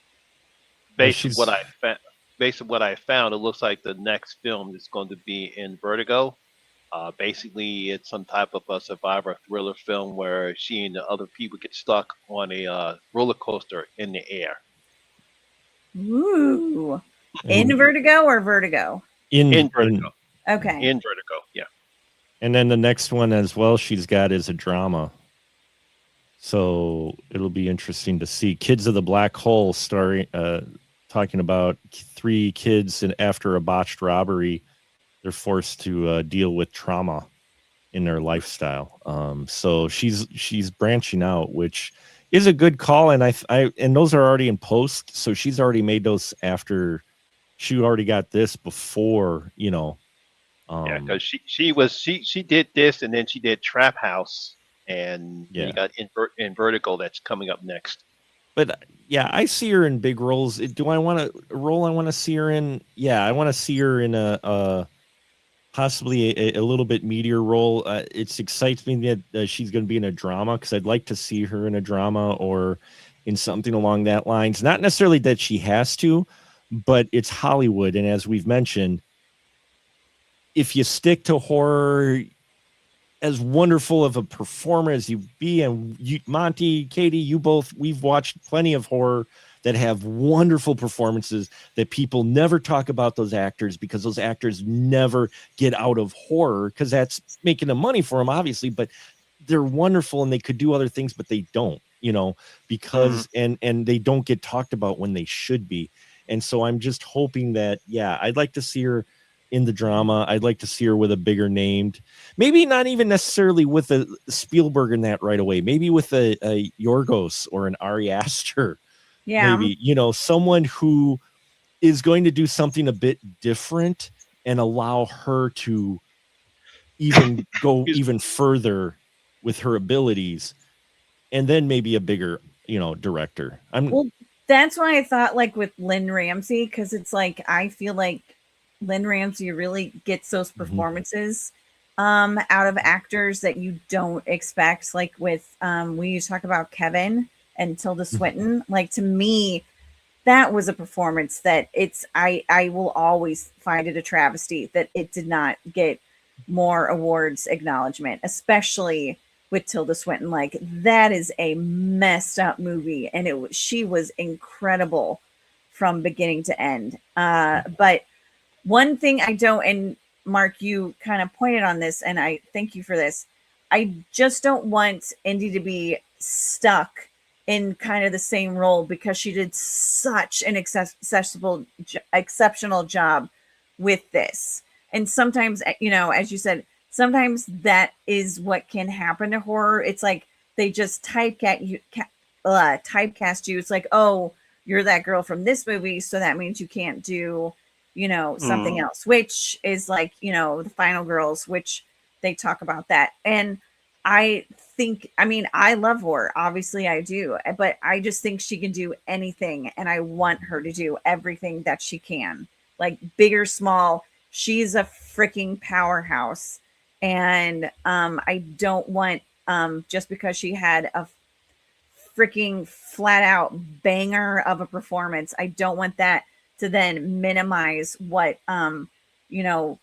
Based on what I found, it looks like the next film is going to be in Vertigo. Basically, it's some type of a survivor thriller film where she and the other people get stuck on a roller coaster in the air. Ooh. In Vertigo or Vertigo? In Vertigo. Okay. In Vertigo, yeah. And then the next one as well she's got is a drama. So it'll be interesting to see. Kids of the Black Hole talking about 3 kids, and after a botched robbery, they're forced to deal with trauma in their lifestyle. So she's branching out, which is a good call. And and those are already in post. So she's already made those after she already got this before, you know. Yeah, because she did this, and then she did Trap House, and you got in Vertigo that's coming up next. But yeah, I see her in big roles. Do I want a role I want to see her in? Yeah, I want to see her in a possibly a little bit meatier role. It excites me that she's going to be in a drama, because I'd like to see her in a drama or in something along that lines. Not necessarily that she has to, but it's Hollywood. And as we've mentioned, if you stick to horror, as wonderful of a performer as you be, and you, Monty, Katie, we've watched plenty of horror that have wonderful performances that people never talk about those actors, because those actors never get out of horror, because that's making the money for them, obviously, but they're wonderful and they could do other things, but they don't, you know, because, and they don't get talked about when they should be. And so I'm just hoping that, I'd like to see her in the drama. I'd like to see her with a bigger named, maybe not even necessarily with a Spielberg in that right away, maybe with a Yorgos or an Ari Aster. Yeah. Maybe, you know, someone who is going to do something a bit different and allow her to even go even further with her abilities, and then maybe a bigger, you know, director. Well, that's why I thought like with Lynn Ramsey, because it's like, I feel like Lynn Ramsey really gets those performances out of actors that you don't expect. Like with when you talk about Kevin and Tilda Swinton, like, to me, that was a performance that I will always find it a travesty that it did not get more awards acknowledgement, especially with Tilda Swinton. Like, that is a messed up movie, and she was incredible from beginning to end. But one thing I don't, and Mark, you kind of pointed on this, and I thank you for this. I just don't want Indy to be stuck in kind of the same role, because she did such an exceptional job with this. And sometimes, you know, as you said, sometimes that is what can happen to horror. It's like they just typecast you. It's like, oh, you're that girl from this movie, so that means you can't do, something else, which is like, the Final Girls, which they talk about that. And I mean, I love horror. Obviously, I do, but I just think she can do anything, and I want her to do everything that she can, like big or small. She's a freaking powerhouse, and I don't want just because she had a freaking flat out banger of a performance, I don't want that to then minimize what you know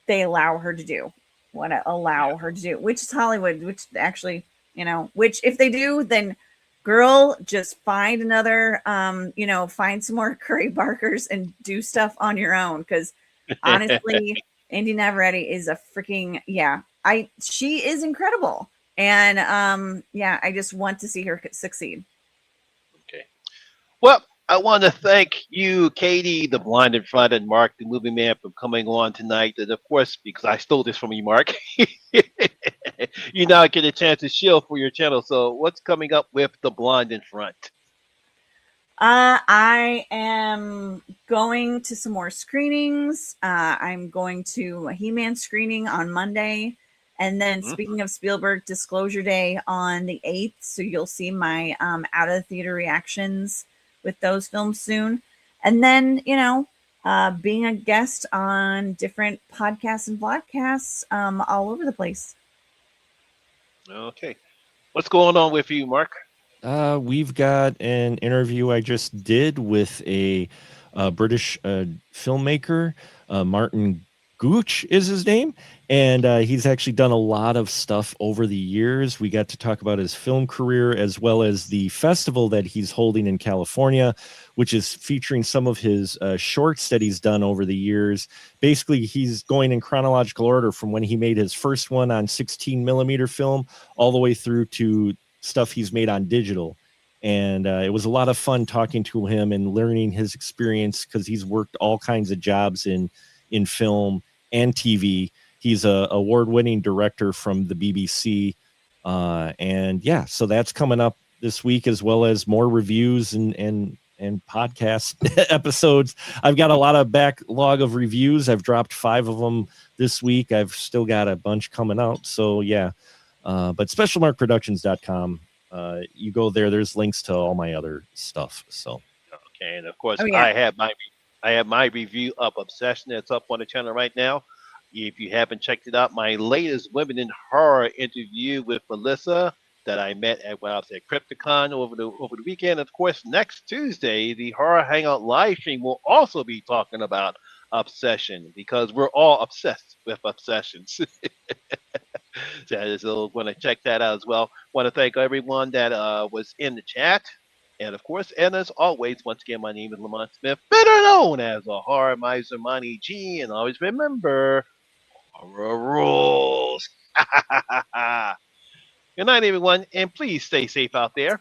they allow her to do, what I allow her to do, which is Hollywood, which actually, which if they do, then girl, just find another, find some more Curry Barkers and do stuff on your own. Cause honestly, Indy Navarrete is a freaking, she is incredible. And I just want to see her succeed. Okay. Well, I want to thank you, Katie, the blind in front, and Mark, the movie man, for coming on tonight. And of course, because I stole this from you, Mark, you now get a chance to shield for your channel. So, what's coming up with the blind in front? I am going to some more screenings. I'm going to a He-Man screening on Monday. And then speaking of Spielberg, Disclosure Day on the 8th. So you'll see my out of the theater reactions with those films soon. And then, being a guest on different podcasts and vlogcasts all over the place. Okay. What's going on with you, Mark? We've got an interview I just did with a British filmmaker, Martin Gooch is his name, and he's actually done a lot of stuff over the years. We got to talk about his film career as well as the festival that he's holding in California, which is featuring some of his shorts that he's done over the years. Basically, he's going in chronological order from when he made his first one on 16 millimeter film all the way through to stuff he's made on digital. And it was a lot of fun talking to him and learning his experience because he's worked all kinds of jobs in film and TV. He's a award-winning director from the BBC. So that's coming up this week, as well as more reviews and podcast episodes. I've got a lot of backlog of reviews. I've dropped 5 of them this week. I've still got a bunch coming out. So yeah. But specialmarkproductions.com, you go there, there's links to all my other stuff. So okay, and of course I have my review of Obsession that's up on the channel right now. If you haven't checked it out, my latest Women in Horror interview with Melissa that I met at when I was at Crypticon over the weekend. Of course, next Tuesday, the Horror Hangout live stream will also be talking about Obsession because we're all obsessed with obsessions. So want to check that out as well. Want to thank everyone that was in the chat. And of course, and as always, once again, my name is Lamont Smith, better known as the Horror Miser Monty G. And always remember, horror rules. Good night, everyone, and please stay safe out there.